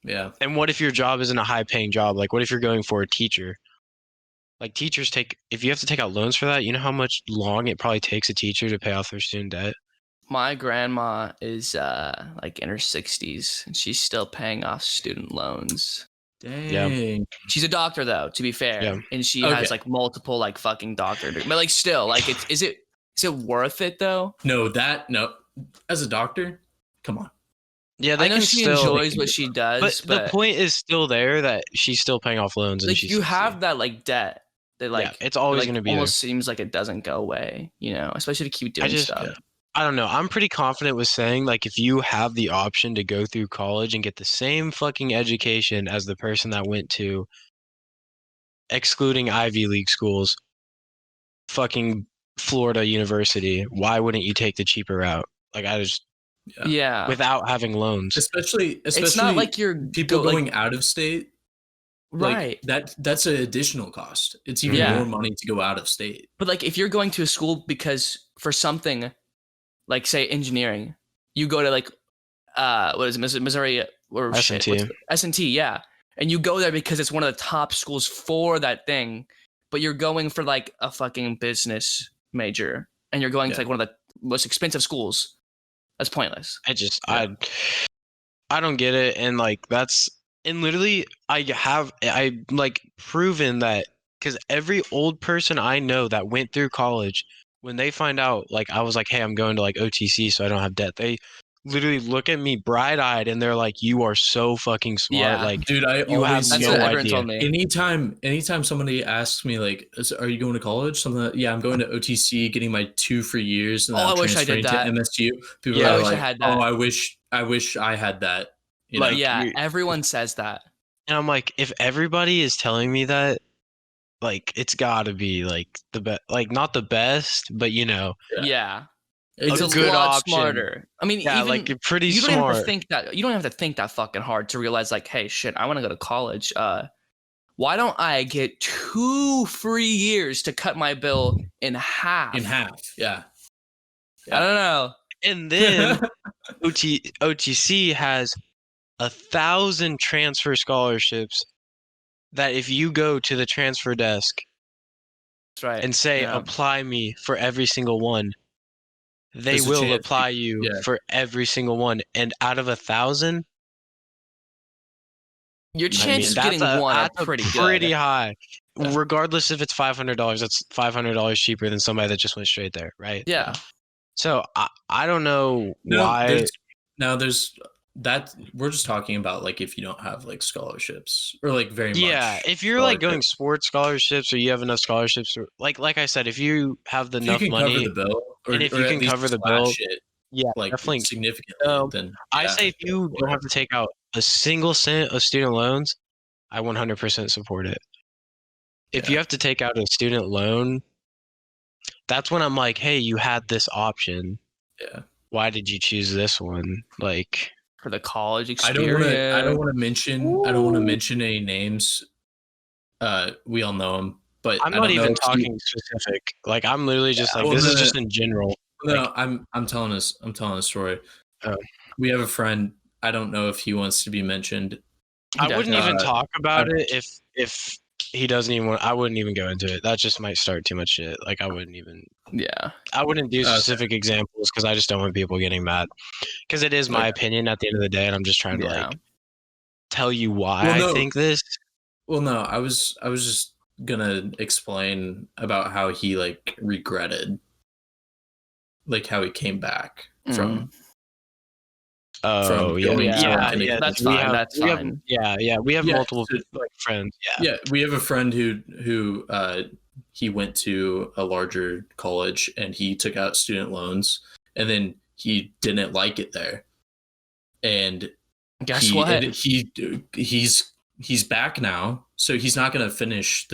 Yeah. And what if your job isn't a high paying job? Like what if you're going for a teacher? Like teachers if you have to take out loans for that, you know how much long it probably takes a teacher to pay off their student debt? My grandma is like in her 60s and she's still paying off student loans. Dang. Yeah. She's a doctor though, to be fair. Yeah. And she has like multiple like fucking doctor degrees. But like still, like is it worth it though? No. As a doctor, come on. Yeah, I know she enjoys what she does, but the point is still there that she's still paying off loans. Like and you have that like debt that like it's always going to be almost there. seems like it doesn't go away, you know, especially to keep doing stuff. Yeah. I don't know. I'm pretty confident with saying like if you have the option to go through college and get the same fucking education as the person that went to, excluding Ivy League schools, fucking Florida University, why wouldn't you take the cheaper route? Like I just without having loans. Especially it's not like you're people going out of state. Right. Like, that's an additional cost. It's even more money to go out of state. But like if you're going to a school because for something like say engineering, you go to like what is it, Missouri or shit, S&T. S&T, yeah. And you go there because it's one of the top schools for that thing, but you're going for like a fucking business major, and you're going to like one of the most expensive schools. That's pointless. I don't get it, and like literally I like proven that because every old person I know that went through college, when they find out like I was like, hey, I'm going to like OTC so I don't have debt, they literally look at me bright-eyed and they're like, you are so fucking smart. Yeah. Like, Dude, I you have always That's no what everyone idea. told me. anytime somebody asks me like, are you going to college? Something like, yeah, I'm going to OTC, getting my 2 free years, and then I'm I wish I did transferring that. to MSU. People Yeah, are I wish I like, had that. oh, I wish I had that. You know? Like, Yeah, everyone says that. and I'm like, if everybody is telling me that, like, it's got to be like the best, like not the best, but Yeah. It's a It's a good lot option. smarter. I mean, Yeah, even like you're pretty you don't smart. have to think that. You don't have to think that fucking hard to realize, like, hey, shit, I want to go to college. Why don't I get 2 free years to cut my bill in half? Yeah. I don't know. And then OTC has 1,000 transfer scholarships that if you go to the transfer desk That's right. and say, Yeah. apply me for every single one, they There's a will chance apply you for every single one. And out of 1,000, Your chance of getting that's one are a pretty pretty good. high. Yeah. Regardless if it's $500, that's $500 cheaper than somebody that just went straight there, right? Yeah. So I don't know why. There's that we're just talking about like if you don't have like scholarships or like very much. Yeah, if you're like going sports scholarships or you have enough scholarships, or like I said, if you have if enough you can money, cover the bill, and if or you at can least cover the bill, slash it, yeah, like definitely. significantly, then I yeah, say if you go don't for have to take out a single cent of student loans, I 100% support it. If you have to take out a student loan, that's when I'm like, hey, you had this option. Yeah. Why did you choose this one? Like, For the college I experience. don't want to mention any names. We all know them, but I'm I not don't know even if talking specific. Like, I'm literally just like, well, this no, is no, just in general. No, Like, I'm telling a story. Oh. We have a friend. I don't know if he wants to be mentioned. I wouldn't even talk about I- it if he doesn't even want. I wouldn't even go into it. That just might start too much shit. Like, I wouldn't even. Yeah. I wouldn't do specific examples because I just don't want people getting mad. Because it is my opinion at the end of the day, and I'm just trying to like tell you why I think this. Well, no, I was just gonna explain about how he like regretted, like how he came back from. Oh going yeah, that's fine. That's fine. We have multiple like friends. Yeah, we have a friend who he went to a larger college and he took out student loans and then he didn't like it there. And guess what? He's back now, so he's not going to finish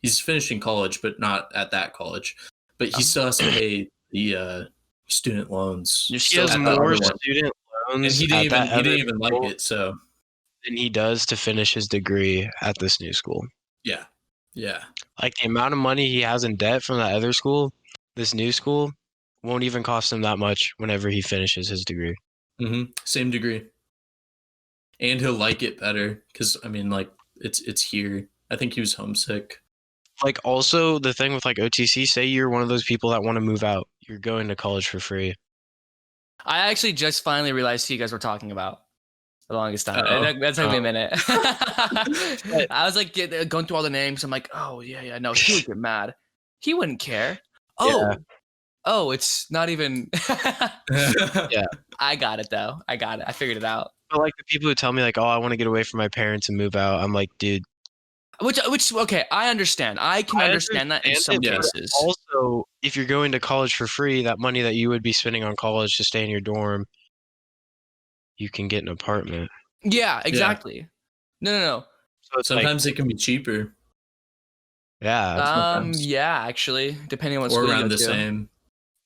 he's finishing college, but not at that college. But he still has to pay the student loans. He has more student loans, and he didn't even like it. So than he does to finish his degree at this new school. Yeah. Like the amount of money he has in debt from that other school, this new school won't even cost him that much whenever he finishes his degree. Mm-hmm. Same degree. And he'll like it better because I mean, like it's here. I think he was homesick. Like also the thing with like OTC, say you're one of those people that want to move out, you're going to college for free. I actually just finally realized who you guys were talking about. The longest time. That took me a minute. I was like going through all the names. I'm like, oh yeah, no, he would get mad. He wouldn't care. Oh, it's not even. Yeah, I got it though. I got it. I figured it out. But like the people who tell me like, oh, I want to get away from my parents and move out, I'm like, dude. Which okay, I understand. I can understand that in some cases. Also, if you're going to college for free, that money that you would be spending on college to stay in your dorm, you can get an apartment. Yeah, exactly. Yeah. No. So sometimes it can be cheaper. Yeah. Yeah, actually, depending on what or school around you go the to. same.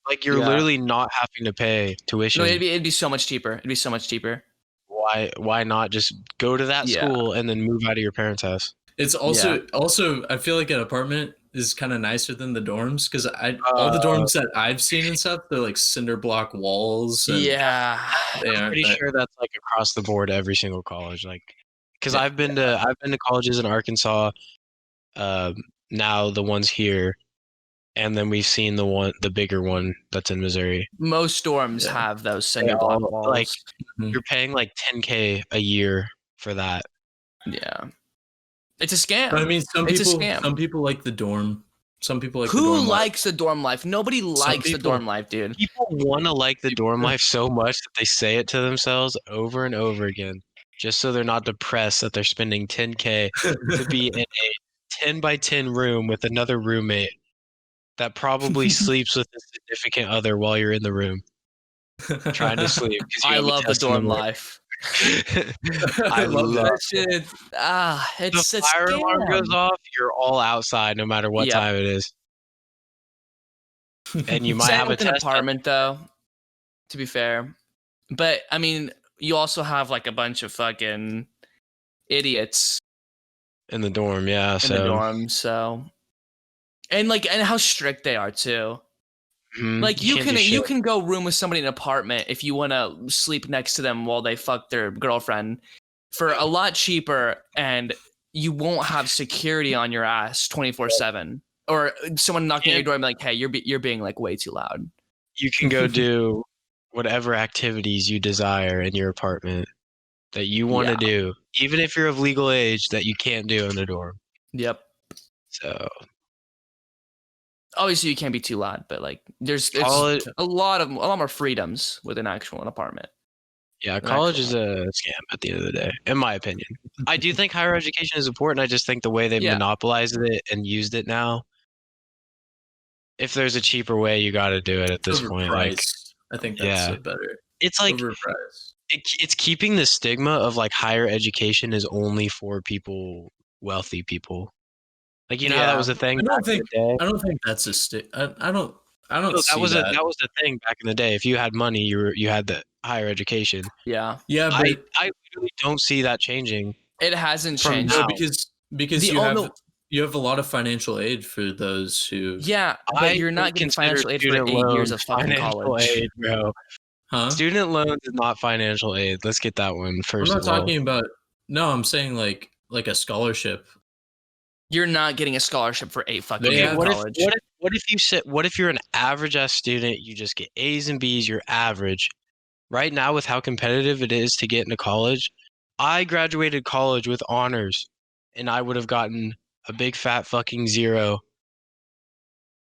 Like you're literally not having to pay tuition. No, it'd be so much cheaper. It'd be so much cheaper. Why not just go to that school and then move out of your parents' house? It's also I feel like an apartment is kind of nicer than the dorms because all the dorms that I've seen and stuff, they're like cinder block walls. And Yeah. I'm pretty sure that's like across the board every single college. Like, because Yeah. I've been to colleges in Arkansas, now the ones here, and then we've seen the bigger one that's in Missouri. Most dorms have those cinder block walls. Like you're paying like $10K a year for that. Yeah. It's a scam. But I mean, some It's a scam. people like the dorm. Some people like Who the dorm likes the dorm life? Nobody likes the dorm life, dude. People want to like the dorm life so much that they say it to themselves over and over again, just so they're not depressed that they're spending $10K to be in a 10 by 10 room with another roommate that probably sleeps with a significant other while you're in the room trying to sleep. I love the dorm life. I love that shit. It's the fire alarm goes off, you're all outside no matter what time it is. And you might have an apartment though, to be fair. But I mean, you also have like a bunch of fucking idiots in the dorm, yeah. In the dorm, so and how strict they are too. Mm-hmm. Like you can go room with somebody in an apartment if you want to sleep next to them while they fuck their girlfriend for a lot cheaper, and you won't have security on your ass 24/7 or someone knocking at your door and be like, "Hey, you're being like way too loud." You can go do whatever activities you desire in your apartment that you want to do, even if you're of legal age, that you can't do in the dorm. Yep. So obviously you can't be too loud, but like there's a lot more freedoms with an actual apartment. Yeah, college is a scam at the end of the day, in my opinion. I do think higher education is important. I just think the way they've monopolized it and used it now, if there's a cheaper way, you got to do it at this point. Like, I think that's better. It's like it's keeping the stigma of like higher education is only for wealthy people. Like, you know how that was a thing. I don't think that's a stick. I don't. That was the thing back in the day. If you had money, you had the higher education. Yeah. Yeah, but I really don't see that changing. It hasn't changed. No, because you have a lot of financial aid for those who. Yeah, but you're not getting financial aid for 8 years of fucking college, aid, bro. Huh? Student loans is not financial aid. Let's get that one first. I'm not talking about. No, I'm saying like a scholarship. You're not getting a scholarship for 8 fucking years of college. What if you're an average ass student? You just get A's and B's. You're average. Right now, with how competitive it is to get into college, I graduated college with honors, and I would have gotten a big fat fucking 0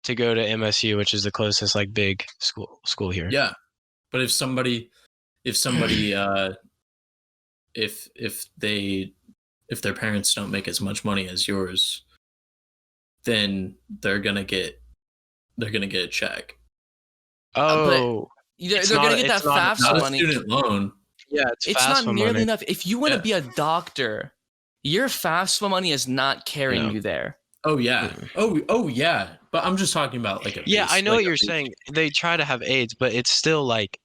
to go to MSU, which is the closest like big school here. Yeah, but if their parents don't make as much money as yours, then they're gonna get a check. Oh, they're gonna get that FAFSA money. Student loan. Yeah, it's not nearly enough. If you want to be a doctor, your FAFSA money is not carrying you there. Oh yeah. Oh yeah. But I'm just talking about like a. Yeah, I know what you're saying. They try to have aids, but it's still like,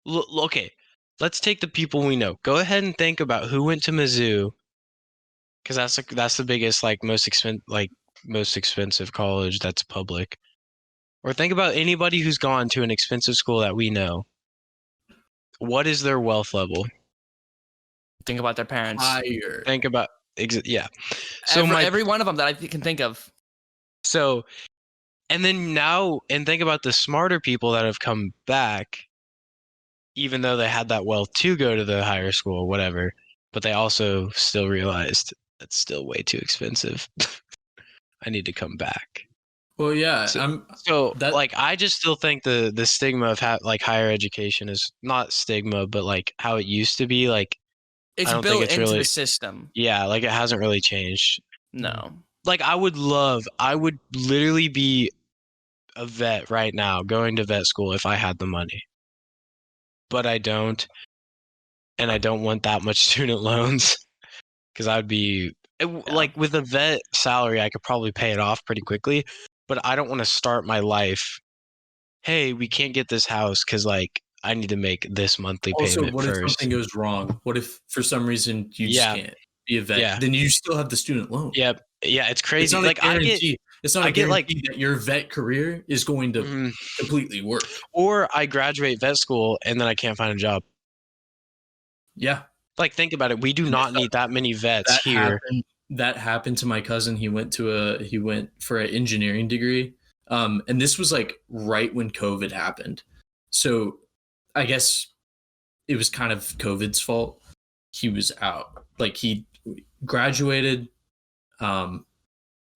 okay. Let's take the people we know. Go ahead and think about who went to Mizzou, because that's the biggest most expensive college that's public. Or think about anybody who's gone to an expensive school that we know. What is their wealth level? Think about their parents. Higher. Think about So every one of them that I can think of. So, and think about the smarter people that have come back, even though they had that wealth to go to the higher school or whatever, but they also still realized that's still way too expensive. I need to come back. Well, yeah. I just still think the stigma of higher education is not stigma, but like how it used to be. Like, it's built into the system. Yeah, like it hasn't really changed. No. Like I would literally be a vet right now, going to vet school if I had the money. But I don't, and I don't want that much student loans because I'd be like with a vet salary, I could probably pay it off pretty quickly. But I don't want to start my life. Hey, we can't get this house because like I need to make this monthly payment first. Also, what if something goes wrong? What if for some reason you just can't be a vet? Yeah. Then you still have the student loan. Yep. Yeah, it's crazy. It's not like a guarantee. It's not I a get, like- guarantee that your vet career is going to Mhm. completely work. Or I graduate vet school and then I can't find a job. Yeah. Like, think about it. We do not need that many vets here. That happened to my cousin. He went for an engineering degree. And this was like right when COVID happened. So I guess it was kind of COVID's fault. He was out. Like, he graduated.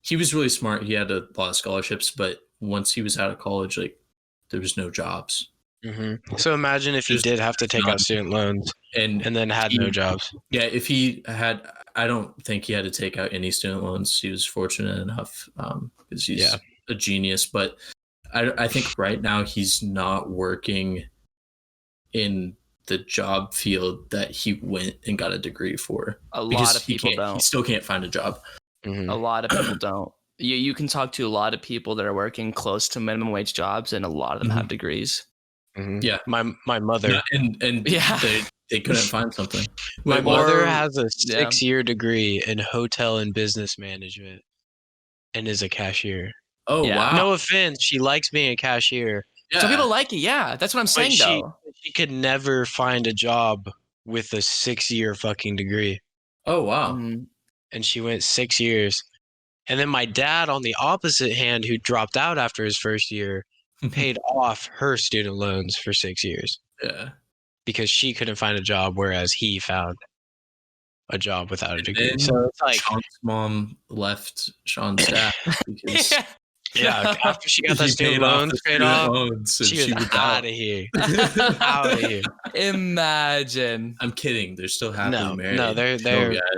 He was really smart. He had a lot of scholarships, but once he was out of college, like, there was no jobs. So imagine if he There's did have to take out student loans and then had no jobs. Yeah, if he had, I don't think he had to take out any student loans. He was fortunate enough because he's a genius. But I think right now he's not working in the job field that he went and got a degree for. A lot of people He don't. still can't find a job. A lot of people don't. You can talk to a lot of people that are working close to minimum wage jobs, and a lot of them have degrees. Yeah, my mother they couldn't find something. my mother has a 6-year degree in hotel and business management and is a cashier. Oh wow! No offense, she likes being a cashier. Yeah. Some people like it. Yeah, that's what I'm saying. Though she could never find a job with a 6-year fucking degree. Oh wow! And she went 6 years. And then my dad, on the opposite hand, who dropped out after his first year, paid off her student loans for 6 years. Yeah. Because she couldn't find a job, whereas he found a job without a degree. So it's like Sean's mom left Sean's dad because after she got that student loans paid off, she was out of here. Out of here. Imagine. I'm kidding. They're still happily married. No, they're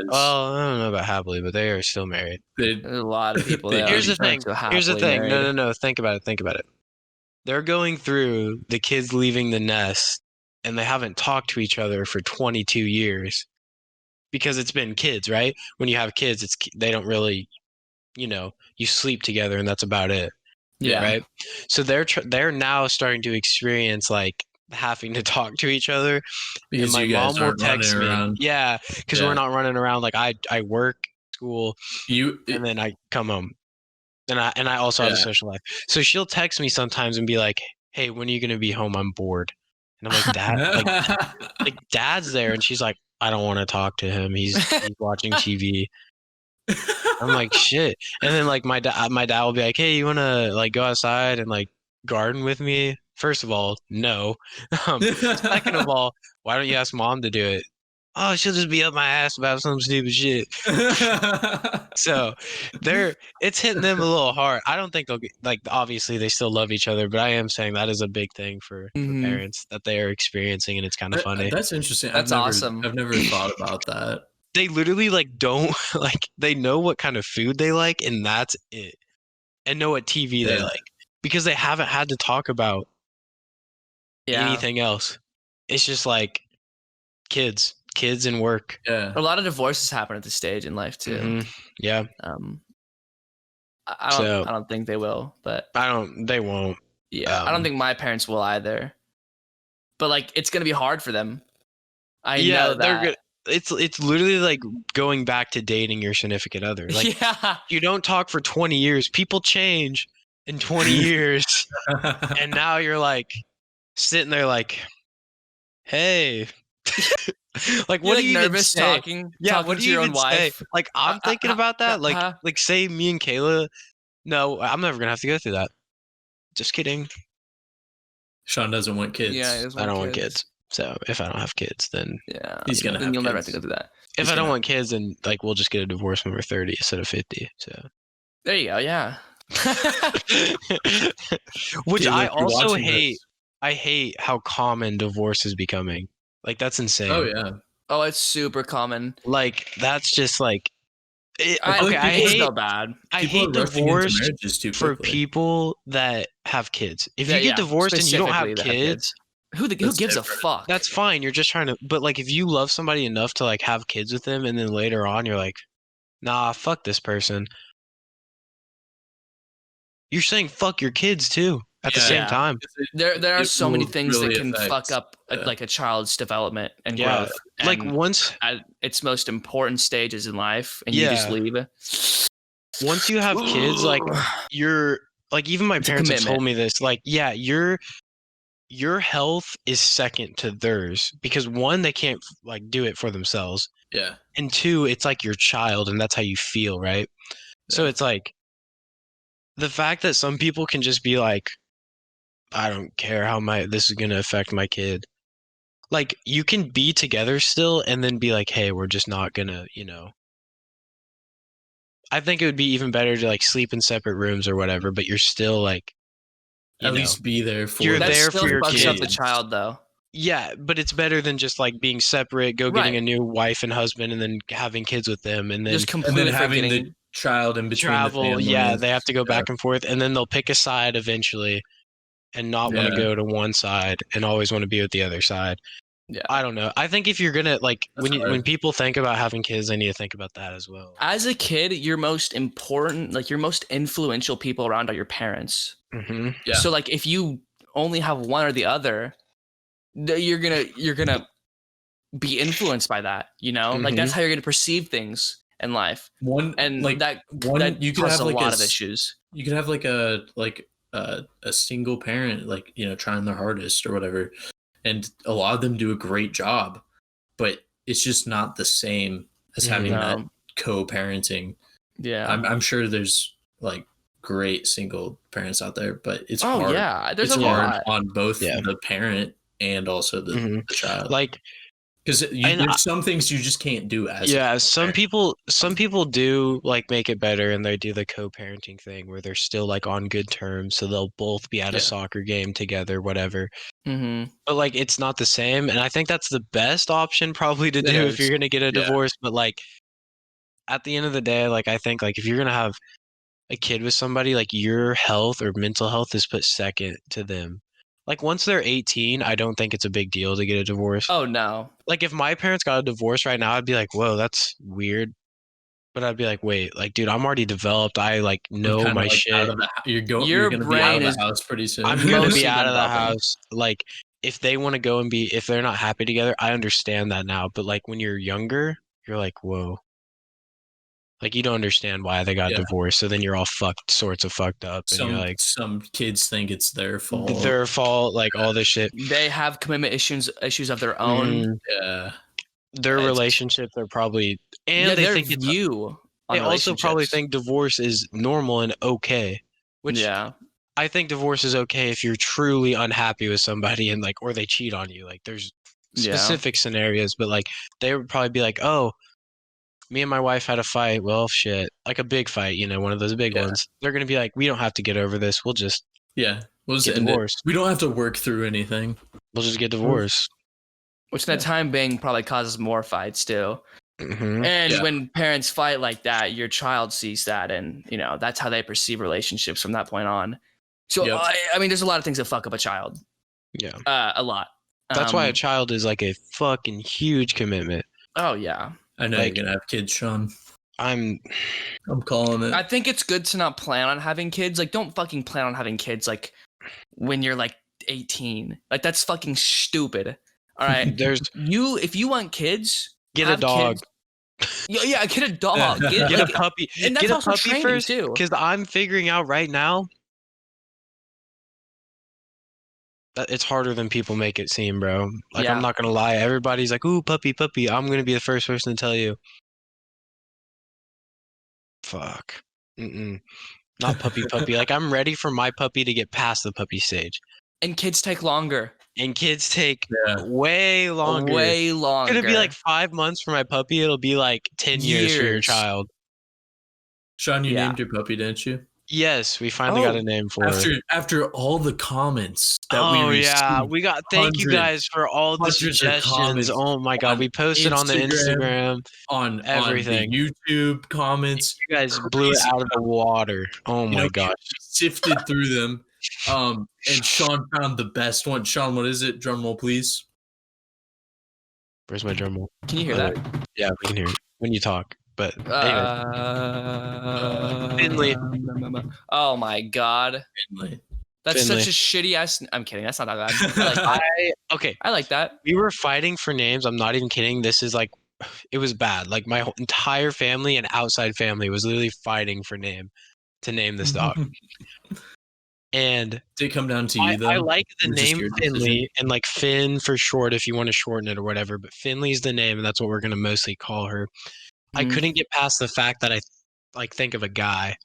well, I don't know about happily, but they are still married. There's a lot of people. Here's the thing. No. Think about it. They're going through the kids leaving the nest, and they haven't talked to each other for 22 years because it's been kids, right? When you have kids, they don't really, you sleep together and that's about it. Yeah. Right. So they're now starting to experience like having to talk to each other. Because and my mom will text me. Yeah, because we're not running around. Like I work, school, and then I come home. And I also have a social life. So she'll text me sometimes and be like, "Hey, when are you gonna be home? I'm bored." And I'm like, "Dad, like Dad's there," and she's like, "I don't want to talk to him. He's watching TV." I'm like, "Shit." And then like my dad will be like, "Hey, you wanna like go outside and like garden with me?" First of all, no. Second of all, why don't you ask Mom to do it? Oh, she'll just be up my ass about some stupid shit. So it's hitting them a little hard. I don't think they'll get, like, obviously they still love each other, but I am saying that is a big thing for parents that they are experiencing, and it's kind of funny. That's interesting. That's awesome. I've never thought about that. They literally like don't like, they know what kind of food they like, and that's it, and know what TV they like, because they haven't had to talk about anything else. It's just like kids and work. Yeah. A lot of divorces happen at this stage in life too. Yeah. I don't think they will, but they won't. Yeah. I don't think my parents will either. But like, it's gonna be hard for them. I know that. They're good. It's literally like going back to dating your significant other. Like, you don't talk for 20 years. People change in 20 years. And now you're like sitting there like, hey. Like, what are you nervous even say? talking? Yeah, talking what do to you your even own wife? say? Like, I'm thinking about that. Like, say me and Kayla. No, I'm never gonna have to go through that. Just kidding. Sean doesn't want kids. Yeah, I don't want kids. So if I don't have kids, then he's gonna. Then you'll never have to go through that. If I don't want kids, then like we'll just get a divorce when we're 30 instead of 50. So there you go. Yeah. Which I also hate. I hate how common divorce is becoming. Like, that's insane. Oh yeah. Oh, it's super common. Like, that's just like. I hate divorce for people that have kids. If you get divorced and you don't have kids, who gives a fuck? That's fine. You're just trying to. But like, if you love somebody enough to like have kids with them, and then later on you're like, nah, fuck this person. You're saying fuck your kids too at the same time. There are so many things that can fuck up like a child's development and growth. And like once at its most important stages in life, and you just leave. once you have kids, like you're like even my It's a parents have told commitment. me this. Like, yeah, your health is second to theirs because one, they can't like do it for themselves, Yeah. and two, it's like your child, and that's how you feel, right? So Yeah. it's like the fact that some people can just be like, I don't care how this is gonna affect my kid. Like you can be together still, and then be like, hey, we're just not gonna, I think it would be even better to like sleep in separate rooms or whatever, but you're still like, At least be there for You're them. That there still for your fucks up the kids. child, though. yeah, but it's better than just like being separate, getting Right. a new wife and husband, and then having kids with them, and then Just And then completely having forgetting. the child in between travel. the family. Yeah, they have to go Yeah. back and forth, and then they'll pick a side eventually, and not want to Yeah. go to one side, and always want to be with the other side. Yeah. I don't know. I think if you're gonna like That's when hard. people think about having kids, they need to think about that as well. As a kid, your most important, like your most influential people around are your parents. Mm-hmm. Yeah. So like if you only have one or the other, you're gonna be influenced by that, Like that's how you're gonna perceive things in life. One And like that you could causes have a like lot of issues. You could have like a single parent, like trying their hardest or whatever, and a lot of them do a great job, but it's just not the same as having that No. co-parenting. Yeah. I'm sure there's like great single parents out there, but it's Oh hard. yeah, there's It's a hard lot. on both Yeah. the parent and also the child, Like, because there's some things you just can't do as yeah, a some parent. people do like make it better, and they do the co-parenting thing where they're still like on good terms, so they'll both be at a Yeah. soccer game together, whatever. Mm-hmm. But like it's not the same, and I think that's the best option probably to It do if is. you're gonna get a Yeah. divorce. But like at the end of the day, like I think like if you're gonna have a kid with somebody, like your health or mental health is put second to them. Like once they're 18, I don't think it's a big deal to get a divorce. Oh no. Like if my parents got a divorce right now, I'd be like, whoa, that's weird. But I'd be like, wait, like, dude, I'm already developed. I like know Kinda, my like, shit. out of the, you're Your gonna be out brain of is- the house pretty soon. I'm gonna Mostly be out of the developing. house. Like, if they want to go and if they're not happy together, I understand that now. But like when you're younger, you're like, whoa. Like you don't understand why they got Yeah. divorced. So then you're all sorts of fucked up, and you're like, some kids think it's their fault. their fault, like all this shit. They have commitment issues of their own. Mhm. Yeah. Their It's- relationships are probably, and yeah, they their think it's. view on They also probably relationships. think divorce is normal and okay, which Yeah. I think divorce is okay if you're truly unhappy with somebody and like, or they cheat on you. Like there's Yeah. specific scenarios, but like they would probably be like, oh, me and my wife had a fight. Well, shit, like a big fight, one of those big Yeah. ones. They're going to be like, we don't have to get over this. We'll just Yeah. We'll just get end it. divorced. We don't have to work through anything. We'll just get divorced. Which in the time being probably causes more fights too. Hmm. And Yeah. when parents fight like that, your child sees that, and that's how they perceive relationships from that point on. So Yep. I mean, there's a lot of things that fuck up a child. Yeah. A lot. That's why a child is like a fucking huge commitment. Oh yeah. I know Like- you're gonna have kids, Sean. I'm calling it. I think it's good to not plan on having kids. Like, don't fucking plan on having kids like when you're like 18. Like, that's fucking stupid. All right. there's If you want kids, get a have dog. kids. Yeah, get a dog. Get a puppy. and that's Get a also puppy training first, too. because I'm figuring out right now that it's harder than people make it seem, bro. Like Yeah. I'm not gonna lie, everybody's like, "Ooh, puppy, puppy." I'm gonna be the first person to tell you, fuck, not puppy, puppy. Like I'm ready for my puppy to get past the puppy stage, And kids take longer. and kids take Yeah. way longer. Way longer. It's gonna be like 5 months for my puppy. It'll be like 10 years for your Years. child. Sean, you Yeah. named your puppy, didn't you? Yes, we finally got Oh, a name for it. After all the comments that Oh we yeah, received, we got. Thank you guys for all the hundreds of suggestions. comments Oh my god, on we posted on the Instagram, Instagram. on everything. the YouTube comments. You guys blew it Crazy. out of the water. Oh my gosh. Sifted through them. And Sean found the best one. Sean, what is it? Drum roll, please. Where's my drum roll? Can you hear that? Yeah, we can hear it when you talk. But anyway, Finley. Oh my god. Finley. That's Finley. such a shitty ass. I'm kidding. That's not that bad. I like that. okay. I like that. We were fighting for names. I'm not even kidding. This is like it was bad. Like my whole entire family and outside family was literally fighting to name this dog. And did it come down to you though? I like the Or just name your Finley decision? and like Finn for short if you want to shorten it or whatever, but Finley's the name and that's what we're gonna mostly call her. I Mhm. couldn't get past the fact that I like think of a guy,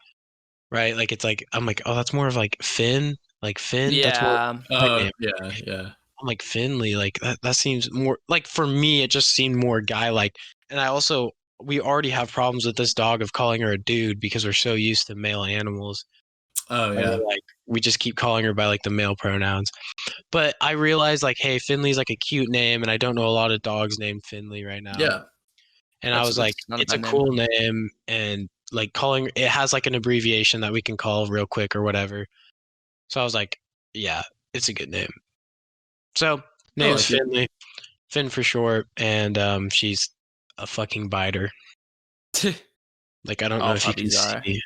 right? Like it's like I'm like, oh, that's more of like Finn, like Finn. That's more Yeah. my name. Yeah. I'm like Finley, like that seems more like for me. It just seemed more guy like, and we already have problems with this dog of calling her a dude because we're so used to male animals. Oh And yeah. like we just keep calling her by like the male pronouns. But I realized like, hey, Finley's like a cute name, and I don't know a lot of dogs named Finley right now. Yeah. And I was like, not a it's a bad name. cool name, and like calling it has like an abbreviation that we can call real quick or whatever. So I was like, yeah, it's a good name. So name's like it. Finley, Finn for short, and she's a fucking biter. Like I don't know All if you can puppies are. see.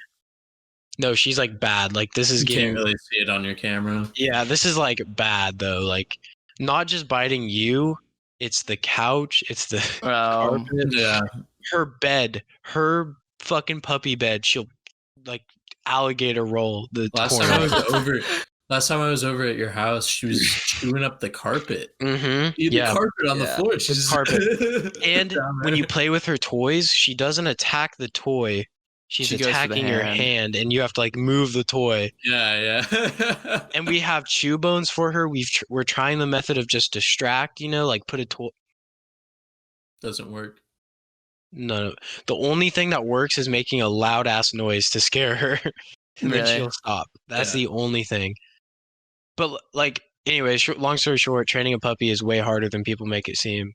No, she's like bad. Like this is You getting can't really see it on your camera. yeah, this is like bad though. Like not just biting you, it's the couch, it's the carpet, Yeah. her bed, her fucking puppy bed. She'll like alligator roll the Last corner. time I was over at your house, she was chewing up the carpet. Mm-hmm. The Yeah. carpet on the floor. She's carpet. And when you play with her toys, she doesn't attack the toy. She's She goes for the attacking your hand. hand, and you have to like move the toy. yeah. And we have chew bones for her. We're trying the method of just distract, like put a toy. Doesn't work. No, the only thing that works is making a loud ass noise to scare her, and then Really? she'll stop. That's Yeah. the only thing. But like, anyway, long story short, training a puppy is way harder than people make it seem.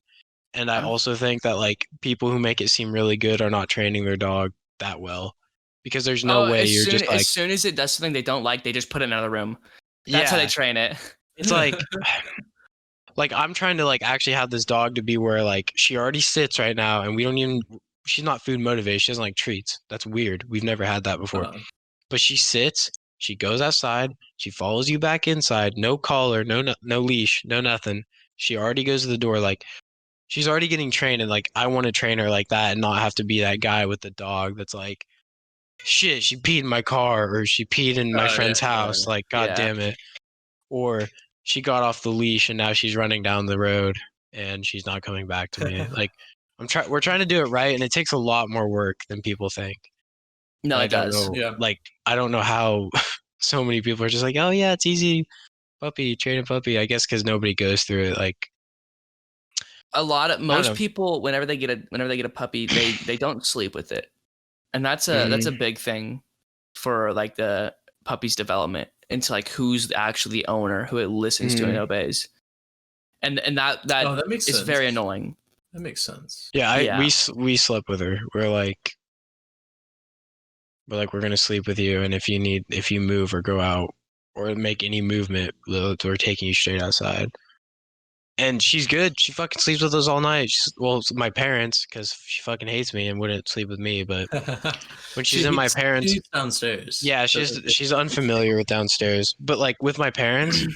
And I also think that like people who make it seem really good are not training their dog that well, because there's no way you're just like as soon as it does something they don't like, they just put it in another room. That's how they train it. It's like I'm trying to like actually have this dog to be where like she already sits right now, and she's not food motivated. She doesn't like treats. That's weird. We've never had that before. But she sits. She goes outside. She follows you back inside. No collar. No leash. No nothing. She already goes to the door. Like she's already getting trained, and like I want to train her like that and not have to be that guy with the dog that's like, shit, she peed in my car, or she peed in my friend's house. Like, god damn it. Or she got off the leash and now she's running down the road and she's not coming back to me. Like we're trying to do it right, and it takes a lot more work than people think. No, it does. Yeah. Like I don't know how so many people are just like, oh yeah, it's easy, puppy, train a puppy. I guess because nobody goes through it. Like most people, whenever they get a puppy, they don't sleep with it, and that's a big thing for like the puppy's development into like who's actually the owner, who it listens to and obeys, and that makes is sense. very annoying. That makes sense. Yeah, we slept with her. We're like we're gonna sleep with you, and if you move or go out or make any movement, we're taking you straight outside. And she's good. She fucking sleeps with us all night. My parents, because she fucking hates me and wouldn't sleep with me. But when she's in my parents, she's downstairs. Yeah, she's unfamiliar with downstairs. But like with my parents,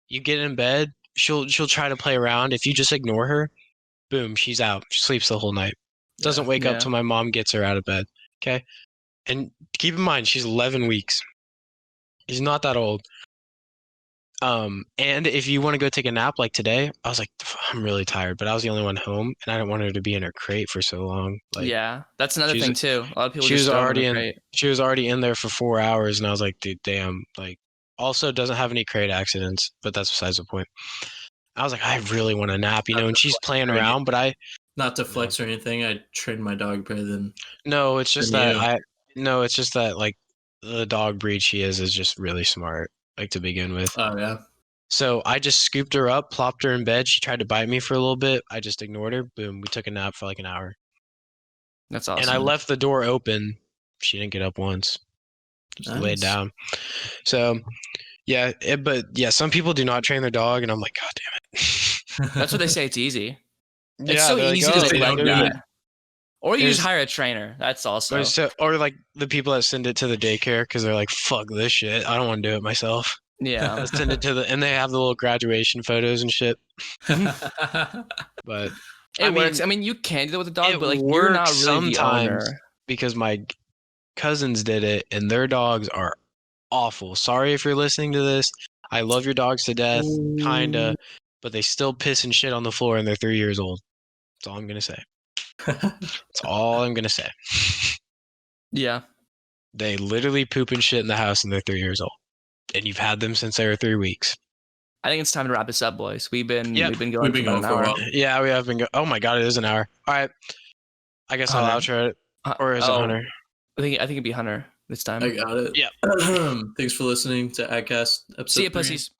you get in bed, she'll try to play around. If you just ignore her, boom, she's out. She sleeps the whole night. Doesn't wake up till my mom gets her out of bed. Okay, and keep in mind she's 11 weeks. She's not that old. And if you want to go take a nap like today, I was like, I'm really tired, but I was the only one home, and I didn't want her to be in her crate for so long. Like, yeah, that's another thing too. A lot of people she was already in there for 4 hours, and I was like, dude, damn. Like, also doesn't have any crate accidents, but that's besides the point. I was like, I really want a nap, and she's playing around, but not to flex or anything. I trained my dog better than. No, it's just that like the dog breed she is just really smart. Like to begin with. Oh yeah. So I just scooped her up, plopped her in bed. She tried to bite me for a little bit. I just ignored her. Boom. We took a nap for like an hour. That's awesome. And I left the door open. She didn't get up once. Just laid down. So yeah, some people do not train their dog, and I'm like, god damn it. That's what they say. It's easy. Yeah, it's so easy to neglect that. Or you just hire a trainer. That's also. Or like the people that send it to the daycare because they're like, fuck this shit. I don't want to do it myself. Yeah. Let's send it and they have the little graduation photos and shit. But It works. I mean, you can do that with a dog, it but like you're not works really the sometimes. owner. Because my cousins did it, and their dogs are awful. Sorry if you're listening to this. I love your dogs to death, kinda, but they still piss and shit on the floor, and they're 3 years old. That's all I'm gonna say. That's all I'm gonna say. Yeah. They literally poop and shit in the house, and they're 3 years old, and you've had them since they were 3 weeks. I think it's time to wrap this up, boys. We've been Yep. going for about an for a hour. while. Yeah, we have been. Oh my god, it is an hour. All right, I guess I'll Hunter. outro it, or is it Hunter? I think it'd be Hunter this time. I got it. Yeah. Thanks for listening to AgCast episode See ya, 3. pussies.